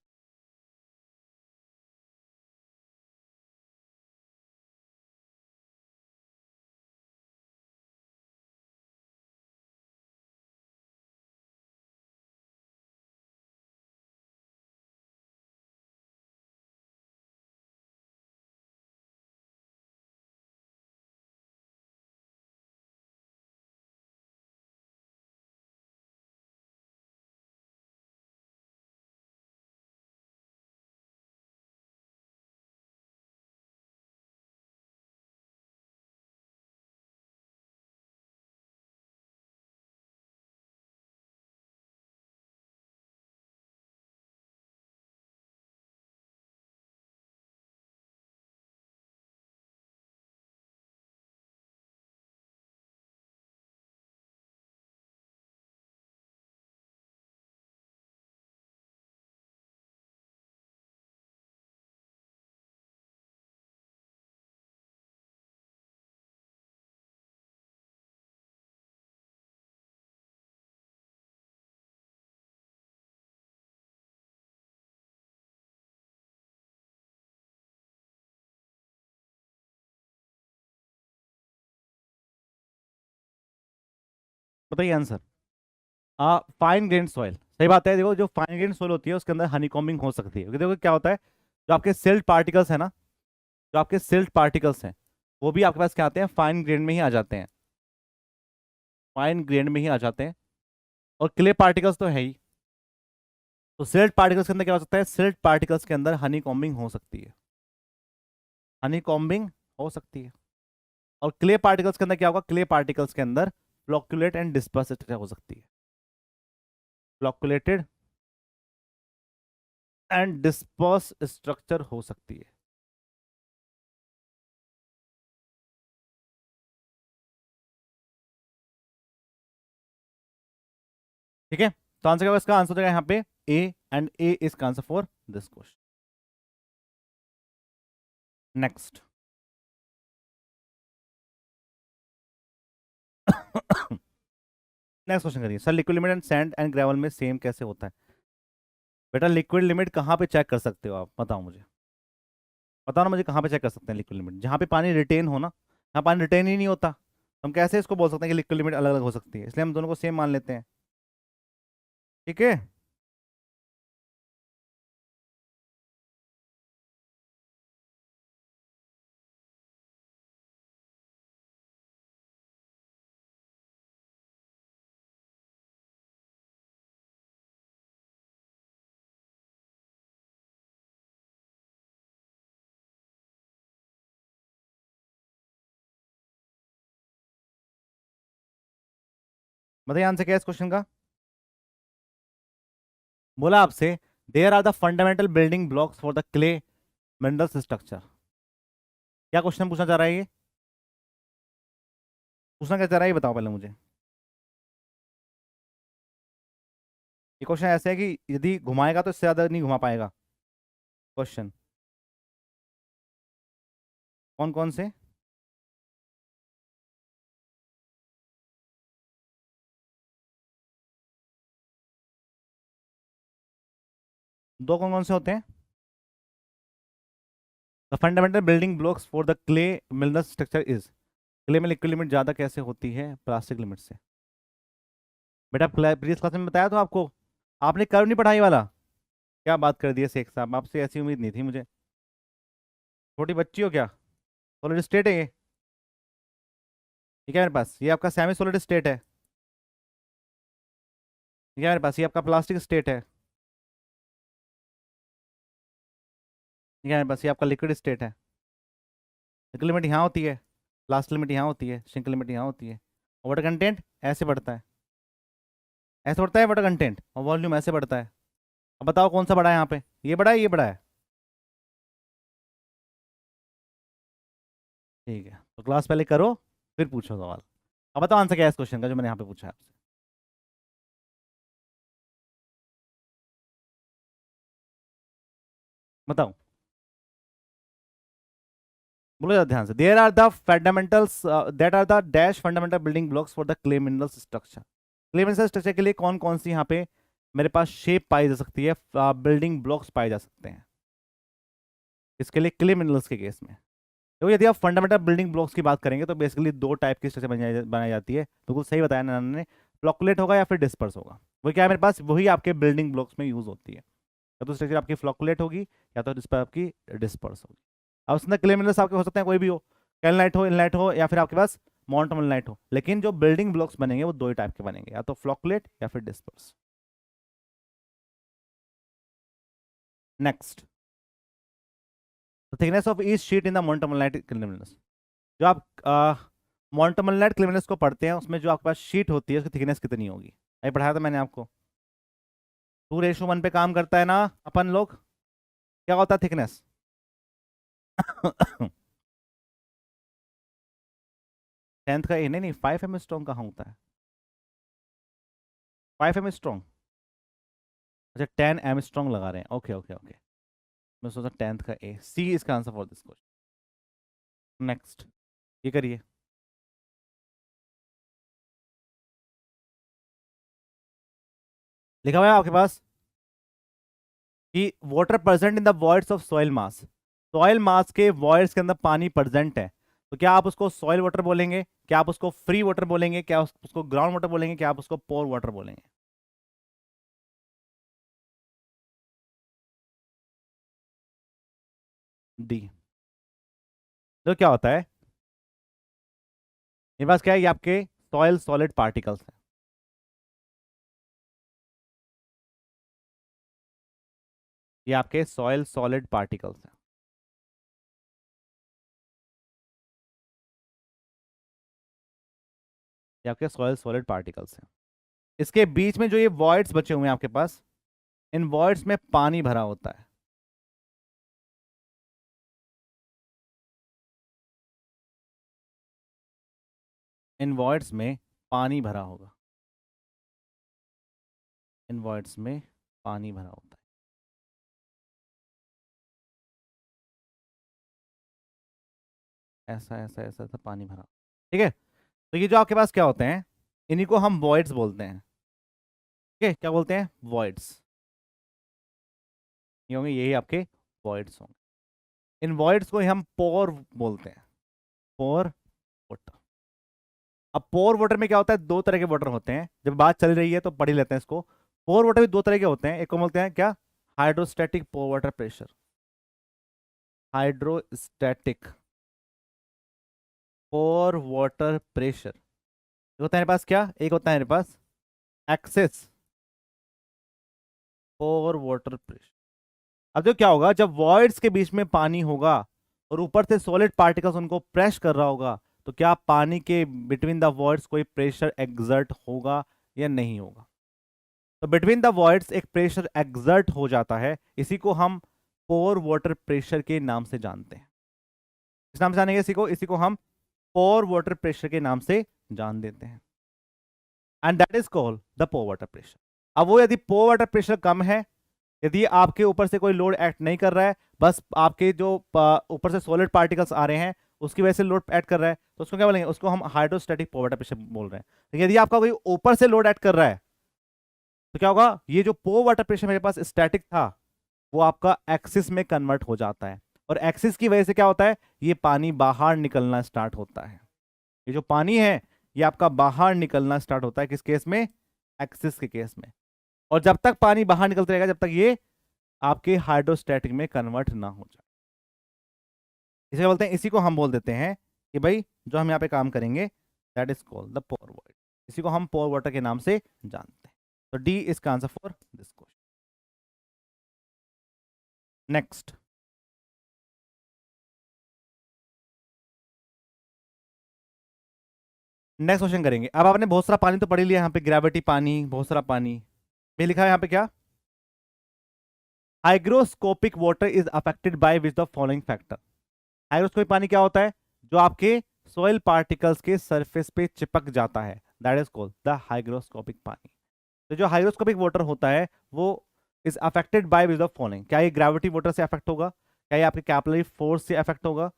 बताइए आंसर। फाइन ग्रेन सॉइल, सही बात है। देखो, जो फाइन ग्रेन सॉइल होती है उसके अंदर हनी कॉम्बिंग हो सकती है, क्योंकि देखो क्या होता है, जो आपके सिल्ट पार्टिकल्स है ना, जो आपके सिल्ट पार्टिकल्स हैं, वो भी आपके पास क्या आते हैं, फाइन ग्रेन में ही आ जाते हैं, फाइन ग्रेन में ही आ जाते हैं। और क्ले पार्टिकल्स तो है ही, तो सिल्ट पार्टिकल्स के अंदर क्या हो सकता है, सिल्ट पार्टिकल्स के अंदर हनी कॉम्बिंग हो सकती है, हनी कॉम्बिंग हो सकती है। और क्ले पार्टिकल्स के अंदर क्या होगा, क्ले पार्टिकल्स के अंदर फ्लोकुलेट एंड डिस्पर्स हो सकती है, फ्लोकुलेटेड एंड डिस्पर्स स्ट्रक्चर हो सकती है। ठीक है, तो आंसर क्या होगा इसका, आंसर हो जाएगा यहाँ पे A, and A is answer for this question. Next next question करिए sir, liquid limit and sand and gravel में सेम कैसे होता है। बेटा लिक्विड लिमिट कहाँ पे चेक कर सकते हो आप, बताओ मुझे, बताओ ना मुझे, कहाँ पे चेक कर सकते हैं लिक्विड लिमिट, जहाँ पे पानी रिटेन हो ना, यहाँ पानी रिटेन ही नहीं होता, हम कैसे इसको बोल सकते हैं कि लिक्विड लिमिट अलग अलग हो सकती है, इसलिए हम दोनों को सेम मान लेते हैं। ठीक है, बताइए आंसर क्या है इस क्वेश्चन का। बोला आपसे, there are the fundamental building blocks for the clay minerals structure, क्या क्वेश्चन पूछना चाह रहा है ये, पूछना क्या चाह रहा है ये बताओ पहले मुझे। ये क्वेश्चन ऐसा है कि यदि घुमाएगा तो इससे ज्यादा नहीं घुमा पाएगा क्वेश्चन। कौन कौन से, दो कौन कौन से होते हैं, the fundamental building blocks for the clay mineral structure is, clay में लिक्विड लिमिट ज्यादा कैसे होती है प्लास्टिक लिमिट से। बेटा प्रीवियस क्लास में बताया तो आपको, आपने कर्व नहीं पढ़ाई वाला, क्या बात कर दी है शेख साहब, आपसे ऐसी उम्मीद नहीं थी मुझे, छोटी बच्ची हो क्या, सॉलिड स्टेट है ये। ठीक है मेरे पास, ये आपका सेमी सॉलिड स्टेट है। ठीक है मेरे पास, ये आपका प्लास्टिक स्टेट है। ठीक है मेरे पास, ये आपका लिक्विड स्टेट है। एक लिमिट यहाँ होती है, लास्ट लिमिट यहाँ होती है, सिंक लिमिट यहाँ होती है। वाटर कंटेंट ऐसे बढ़ता है, ऐसे बढ़ता है वाटर कंटेंट, और वॉल्यूम ऐसे बढ़ता है। अब बताओ कौन सा बड़ा है यहाँ पे, ये बड़ा है ये बड़ा है? ठीक है, तो क्लास पहले करो फिर पूछो सवाल। अब बताओ आंसर क्या है इस क्वेश्चन का जो मैंने यहाँ पे पूछा है आपसे। बताओ, बोलो जरा ध्यान से। There are the fundamentals that are the dash fundamental building blocks for the clay minerals structure. Clay mineral structure के लिए कौन कौन सी यहाँ पे मेरे पास शेप पाई जा सकती है, बिल्डिंग ब्लॉक्स पाए जा सकते हैं इसके लिए क्ले मिनरल्स के केस में? तो यदि आप फंडामेंटल बिल्डिंग ब्लॉक्स की बात करेंगे तो बेसिकली दो टाइप की स्ट्रक्चर बनाई जाती है। बिल्कुल सही बताया नाना ने, फ्लॉकुलेट होगा या फिर डिस्पर्स होगा। वो क्या है मेरे पास, वही आपके बिल्डिंग ब्लॉक्स में यूज होती है। या तो स्ट्रक्चर आपकी फ्लॉकुलेट होगी या तो इस पर आपकी डिस्पर्स होगी। अब उसमें क्ले मिनरल्स आपके हो सकते हैं कोई भी हो, कैलनाइट हो, इनलाइट हो, या फिर आपके पास मोंटमोनाइट हो। लेकिन जो बिल्डिंग ब्लॉक्स बनेंगे वो दो ही टाइप के बनेंगे, या तो फ्लॉकुलेट या फिर disperse. Next, thickness of each sheet in the montmorillonite clay minerals. जो आप मोंटमोनाइट क्ले मिनरल्स को पढ़ते हैं उसमें जो आपके पास शीट होती है उसकी थिकनेस कितनी होगी? ये पढ़ाया था मैंने आपको। 2:1 पे काम करता है ना अपन लोग। क्या होता है थिकनेस? 10th का, नहीं नहीं 5 mm स्ट्रॉन्ग कहाँ होता है? 5 mm स्ट्रॉन्ग, अच्छा 10 m स्ट्रॉन्ग लगा रहे हैं। ओके ओके ओके, मैं सोचा 10th का ए, सी इसका answer for this question. Next, ये करिए। लिखा हुआ है आपके पास कि water present in the voids of soil mass. Soil मास के वॉइड्स के अंदर पानी प्रेजेंट है, तो क्या आप उसको सॉइल वाटर बोलेंगे, क्या आप उसको फ्री वाटर बोलेंगे, क्या उसको ग्राउंड वाटर बोलेंगे, क्या आप उसको पोर वाटर बोलेंगे? डी। तो क्या होता है, मेरे पास क्या है, ये आपके सॉइल सॉलिड पार्टिकल्स हैं। ये आपके सॉइल सॉलिड पार्टिकल्स हैं। ये आपके सॉइल सॉलिड पार्टिकल्स हैं। इसके बीच में जो ये वॉइड्स बचे हुए हैं आपके पास, इन वॉइड्स में पानी भरा होता है। इन वॉइड्स में पानी भरा होगा, इन वॉइड्स में पानी भरा होता है, ऐसा ऐसा ऐसा ऐसा पानी भरा। ठीक है, तो ये जो आपके पास क्या होते हैं, इन्हीं को हम वॉइड्स बोलते हैं। ठीक है, क्या बोलते हैं? वॉइड्स। ये होंगे, यही आपके वॉइड्स होंगे। इन वॉइड्स को ही हम पोर बोलते हैं, पोर वाटर। अब पोर वाटर में क्या होता है, दो तरह के वाटर होते हैं। जब बात चल रही है तो पढ़ ही लेते हैं इसको। पोर वाटर भी दो तरह के होते हैं, एक को बोलते हैं क्या, हाइड्रोस्टैटिक पोर वाटर प्रेशर। हाइड्रोस्टैटिक पोर वाटर प्रेशर होता है मेरे पास, क्या एक होता है मेरे पास एक्सेस पोर वाटर प्रेशर। अब जो क्या होगा, जब वॉइड्स के बीच में पानी होगा और ऊपर से सॉलिड पार्टिकल्स उनको प्रेस कर रहा होगा, तो क्या पानी के बिटवीन द वॉइड्स कोई प्रेशर एग्जर्ट होगा या नहीं होगा? तो बिटवीन द वॉइड्स एक प्रेशर एग्जर्ट हो जाता है, इसी को हम पोर वाटर प्रेशर के नाम से जानते हैं। इस नाम से जानेंगे इसी को हम पोर वाटर प्रेशर के नाम से जान देते हैं, and that is called the pore water pressure. अब वो यदि पोर वाटर प्रेशर कम है, यदि आपके ऊपर से कोई लोड एक्ट नहीं कर रहा है, बस आपके जो ऊपर से सॉलिड पार्टिकल्स आ रहे हैं उसकी वजह से लोड एक्ट कर रहा है, तो उसको क्या बोलेंगे, उसको हम हाइड्रोस्टैटिक पोर वाटर प्रेशर बोल रहे हैं। लेकिन यदि आपका कोई ऊपर से लोड एक्ट कर रहा है तो क्या होगा, ये जो पोर वाटर प्रेशर मेरे पास स्टैटिक था वो आपका एक्सिस में कन्वर्ट हो जाता है, और एक्सिस की वजह से क्या होता है, ये पानी बाहर निकलना स्टार्ट होता है। ये जो पानी है ये आपका बाहर निकलना स्टार्ट होता है, किस केस में, एक्सिस के केस में। और जब तक पानी बाहर निकलता रहेगा जब तक ये आपके हाइड्रोस्टैटिक में कन्वर्ट ना हो जाए। इसे बोलते हैं, इसी को हम बोल देते हैं कि भाई जो हम यहाँ पे काम करेंगे that is called the pore void. इसी को हम पोर वाटर के नाम से जानते हैं। तो डी इज का answer for this question. Next, next question करेंगे। अब आपने बहुत सारा पानी तो पढ़ ही लिया, यहाँ पे ग्रेविटी पानी, बहुत सारा पानी भी लिखा है यहाँ पे क्या, hygroscopic water is affected by which the following factor. Hygroscopic पानी क्या होता है, जो आपके सॉइल पार्टिकल्स के सरफेस पे चिपक जाता है, that is called the hygroscopic पानी। तो जो हाइग्रोस्कोपिक वाटर होता है वो is affected by which the following, क्या ये ग्रेविटी वाटर से अफेक्ट होगा, क्या ये आपके कैपिलरी फोर्स से अफेक्ट होगा,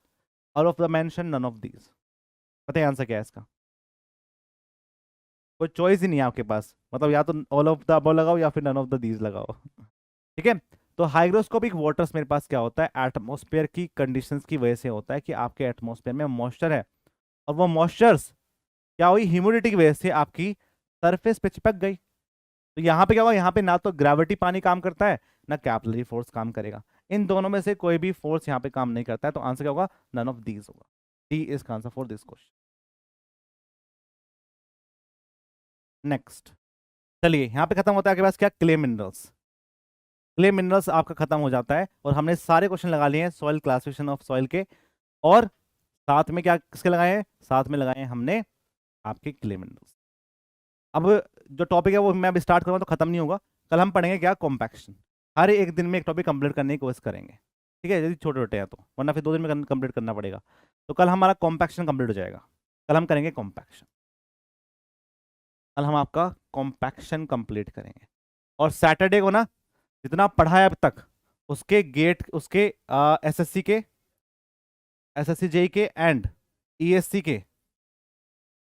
all of the mention, none of these. बताइए आंसर क्या है इसका, कोई चॉइस ही नहीं है आपके पास, मतलब या तो ऑल ऑफ द अबव लगाओ या फिर नन ऑफ द दीज लगाओ। ठीक है, तो हाइग्रोस्कोपिक वाटर्स मेरे पास क्या होता है, एटमॉस्फेयर की कंडीशंस की वजह से होता है कि आपके एटमॉस्फेयर में मॉइस्चर है, और वो मॉइस्चर्स क्या हुई, ह्यूमिडिटी की वजह से आपकी सरफेस पे चिपक गई। तो यहाँ पे क्या होगा, यहाँ पे ना तो ग्रेविटी पानी काम करता है ना कैपिलरी फोर्स काम करेगा, इन दोनों में से कोई भी फोर्स यहाँ पे काम नहीं करता है, तो आंसर क्या होगा, नन ऑफ दीज होगा। डी इज का answer for this question. Next, चलिए यहाँ पे खत्म होता है आपके पास क्या, क्ले मिनरल्स। क्ले मिनरल्स आपका खत्म हो जाता है और हमने सारे क्वेश्चन लगा लिए हैं सॉइल क्लासिफिकेशन ऑफ सॉइल के, और साथ में क्या किसके लगाए हैं, साथ में लगाए हैं हमने आपके क्ले मिनरल्स। अब जो टॉपिक है वो मैं अभी स्टार्ट करूँगा तो खत्म नहीं होगा, कल हम पढ़ेंगे क्या, कॉम्पैक्शन। हर एक दिन में एक टॉपिक कंप्लीट करने की कोशिश करेंगे, ठीक है, यदि छोटे छोटे हैं तो, वरना फिर 2 दिन में कंप्लीट करना पड़ेगा। तो कल हमारा कॉम्पैक्शन कंप्लीट हो जाएगा, कल हम करेंगे कॉम्पैक्शन, कल हम आपका कॉम्पैक्शन कंप्लीट करेंगे। और सैटरडे को ना जितना पढ़ा है अब तक उसके गेट, उसके एसएससी के, एसएससी जेई के एंड ईएससी के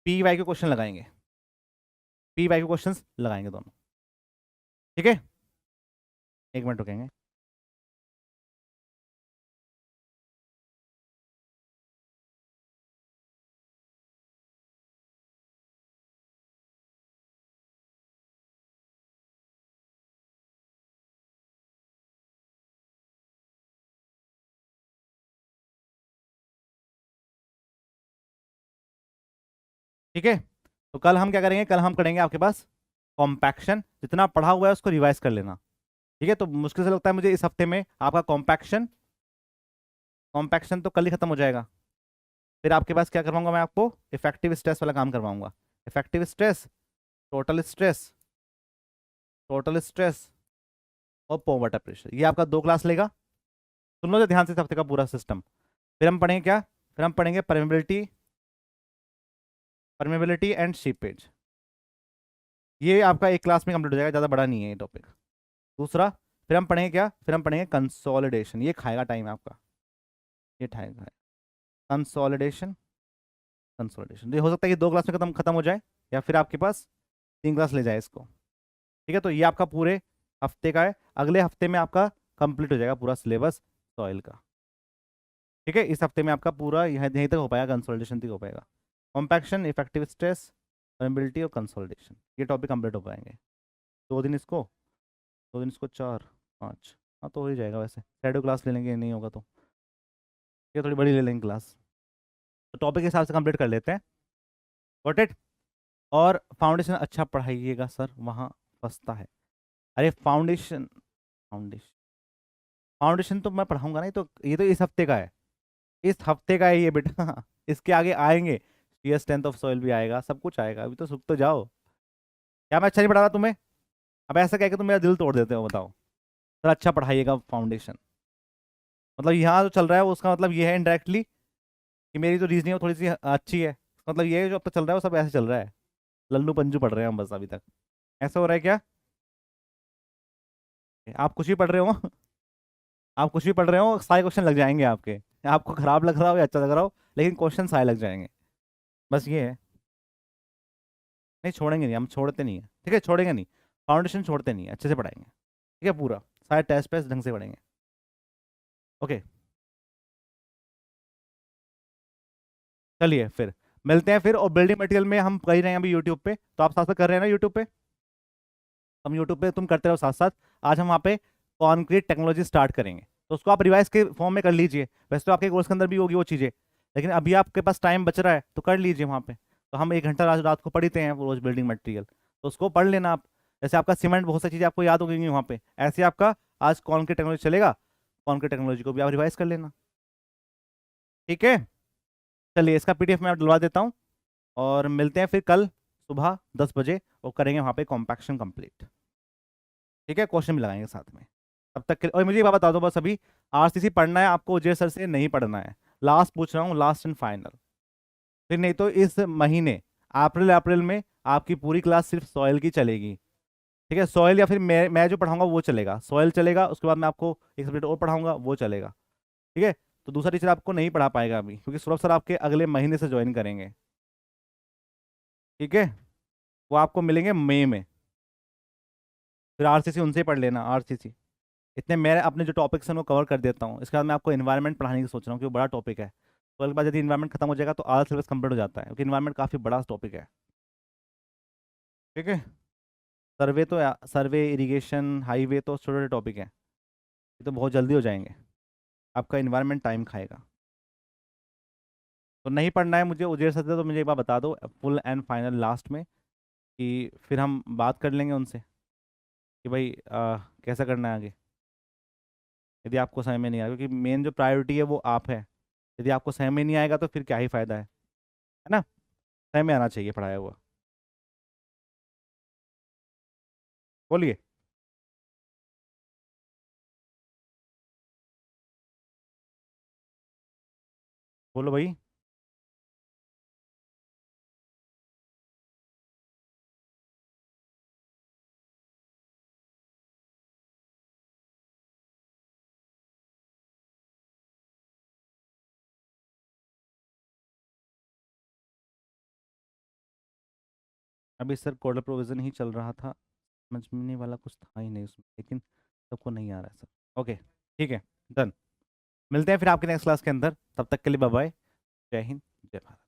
पीवाई के क्वेश्चन लगाएंगे, पीवाई के क्वेश्चंस लगाएंगे दोनों, ठीक है। 1 मिनट रुकेंगे। ठीक है, तो कल हम क्या करेंगे, कल हम करेंगे आपके पास कॉम्पैक्शन, जितना पढ़ा हुआ है उसको रिवाइज कर लेना, ठीक है। तो मुश्किल से लगता है मुझे इस हफ्ते में आपका कॉम्पैक्शन, कॉम्पैक्शन तो कल ही खत्म हो जाएगा। फिर आपके पास क्या करवाऊंगा मैं आपको, इफेक्टिव स्ट्रेस वाला काम करवाऊंगा, effective stress, total stress, total stress और पोवर्टी प्रेशर, ये आपका 2 क्लास लेगा। सुन लो जो ध्यान से इस हफ्ते का पूरा सिस्टम। फिर हम पढ़ेंगे क्या, फिर हम पढ़ेंगे परमेबिलिटी, परमेबिलिटी एंड सीपेज, ये आपका एक क्लास में कंप्लीट हो जाएगा, ज़्यादा बड़ा नहीं है ये टॉपिक। दूसरा, फिर हम पढ़ेंगे क्या, फिर हम पढ़ेंगे कंसोलिडेशन, ये खाएगा टाइम आपका, ये खाएगा कंसोलिडेशन, कंसोलिडेशन। ये हो सकता है कि 2 क्लास में खत्म खत्म हो जाए, या फिर आपके पास 3 क्लास ले जाए इसको, ठीक है। तो ये आपका पूरे हफ्ते का है, अगले हफ्ते में आपका कंप्लीट हो जाएगा पूरा सिलेबस सॉइल का, ठीक है। इस हफ्ते में आपका पूरा यहीं तक हो पाएगा, कंसोलिडेशन तक हो पाएगा। कॉम्पैक्शन, इफेक्टिव स्ट्रेस, परमेबिलिटी और कंसोलिडेशन, ये टॉपिक कंप्लीट हो पाएंगे। 2 दिन इसको, 2 दिन इसको, 4 5, हाँ तो हो ही जाएगा। वैसे शेडो क्लास ले लेंगे, नहीं होगा तो ये थोड़ी बड़ी ले लेंगे क्लास, तो टॉपिक के हिसाब से कंप्लीट कर लेते हैं, गॉट इट। और फाउंडेशन अच्छा पढ़ाइएगा सर, वहाँ फंसता है। अरे फाउंडेशन, फाउंडेशन, फाउंडेशन तो मैं पढ़ाऊंगा ना, ये तो इस हफ्ते का है, इस हफ्ते का है ये बेटा। इसके आगे आएंगे, शीयर स्ट्रेंथ ऑफ सॉइल भी आएगा, सब कुछ आएगा, अभी तो सुख तो जाओ। क्या मैं अच्छा नहीं पढ़ा रहा तुम्हें, अब ऐसा कह के तुम मेरा दिल तोड़ देते हो, बताओ। सर अच्छा पढ़ाइएगा फाउंडेशन, मतलब यहाँ जो चल रहा है उसका मतलब ये है इनडायरेक्टली कि मेरी जो रीजनिंग है वो थोड़ी सी अच्छी है, मतलब ये जो अब तक चल रहा है वो सब ऐसे चल रहा है, लल्लू पंजू पढ़ रहे हैं हम बस अभी तक, ऐसा हो रहा है क्या। आप कुछ भी पढ़ रहे हो, आप कुछ भी पढ़ रहे हो, सारे क्वेश्चन लग जाएंगे आपके, आपको खराब लग रहा हो या अच्छा लग रहा हो, लेकिन क्वेश्चन सारे लग जाएंगे, बस ये है। नहीं छोड़ेंगे नहीं, हम छोड़ते नहीं है, ठीक है, छोड़ेंगे नहीं, फाउंडेशन छोड़ते नहीं है, अच्छे से पढ़ाएंगे, ठीक है, पूरा सारे टेस्ट पेस्ट ढंग से पढ़ेंगे, ओके। चलिए फिर मिलते हैं फिर, और बिल्डिंग मटेरियल में हम कर ही रहे हैं अभी यूट्यूब पे, तो आप साथ साथ कर रहे हैं ना यूट्यूब पे, हम यूट्यूब पे तुम करते रहो साथ साथ। आज हम वहाँ पे कॉन्क्रीट टेक्नोलॉजी स्टार्ट करेंगे, तो उसको आप रिवाइज के फॉर्म में कर लीजिए, वैसे तो आपके कोर्स के अंदर भी होगी वो चीज़ें, लेकिन अभी आपके पास टाइम बच रहा है तो कर लीजिए वहाँ पे। तो हम 1 घंटा रात रात को पढ़ते हैं वो रोज बिल्डिंग मटेरियल, तो उसको पढ़ लेना आप। जैसे आपका सीमेंट, बहुत सारी चीज़ें आपको याद हो गई वहाँ पे, ऐसे आपका आज कौन की टेक्नोलॉजी चलेगा, कौन की टेक्नोलॉजी को भी आप रिवाइज कर लेना। ठीक है, चलिए इसका पीडीएफ मैं डलवा देता हूँ, और मिलते हैं फिर कल सुबह 10 बजे, और करेंगे वहाँ पे कॉम्पैक्शन कंप्लीट। ठीक है, क्वेश्चन भी लगाएंगे साथ में। तब तक के, और मुझे ये बात बता दो बस, अभी आरसीसी पढ़ना है आपको, उजय सर से नहीं पढ़ना है। लास्ट पूछ रहा हूँ, लास्ट एंड फाइनल। फिर नहीं तो इस महीने अप्रैल अप्रैल में आपकी पूरी क्लास सिर्फ सॉइल की चलेगी। ठीक है, सॉइल, या फिर मैं जो पढ़ाऊंगा वो चलेगा, सॉइल चलेगा, उसके बाद मैं आपको एक सब्जेक्ट और पढ़ाऊंगा वो चलेगा। ठीक है, तो दूसरा टीचर आपको नहीं पढ़ा पाएगा अभी, क्योंकि सौरभ सर आपके अगले महीने से ज्वाइन करेंगे। ठीक है, वो आपको मिलेंगे मई में। फिर आरसीसी उनसे ही पढ़ लेना, आरसीसी। इतने मैं अपने जो टॉपिक्स हैं वो कवर कर देता हूँ, इसके बाद मैं आपको इन्वायरमेंट पढ़ाने की सोच रहा हूँ, क्योंकि वो बड़ा टॉपिक है। तो उसके बाद यदि इन्वायरमेंट खत्म हो जाएगा तो आधा सिलेबस कंप्लीट हो जाता है, क्योंकि इन्वायरमेंट काफ़ी बड़ा टॉपिक है। ठीक है, सर्वे तो, सर्वे, इरिगेशन, हाईवे तो छोटे छोटे टॉपिक हैं, ये तो बहुत जल्दी हो जाएंगे। आपका इन्वायरमेंट टाइम खाएगा। तो नहीं पढ़ना है मुझे उजेड़ सकते, तो मुझे एक बार बता दो फुल एंड फाइनल लास्ट में, कि फिर हम बात कर लेंगे उनसे कि भाई कैसा करना है आगे, यदि आपको समझ में नहीं आया, क्योंकि मेन जो प्रायोरिटी है वो आप है। यदि आपको समझ में नहीं आएगा तो फिर क्या ही फायदा है ना। समझ में आना चाहिए पढ़ाया हुआ। बोलिए। बोलो भाई। अभी सर कोडल प्रोविजन ही चल रहा था, समझने वाला कुछ था ही नहीं उसमें, लेकिन सबको नहीं आ रहा है सर। ओके, ठीक है, डन। मिलते हैं फिर आपके नेक्स्ट क्लास के अंदर, तब तक के लिए बाय बाय। जय हिंद, जय भारत।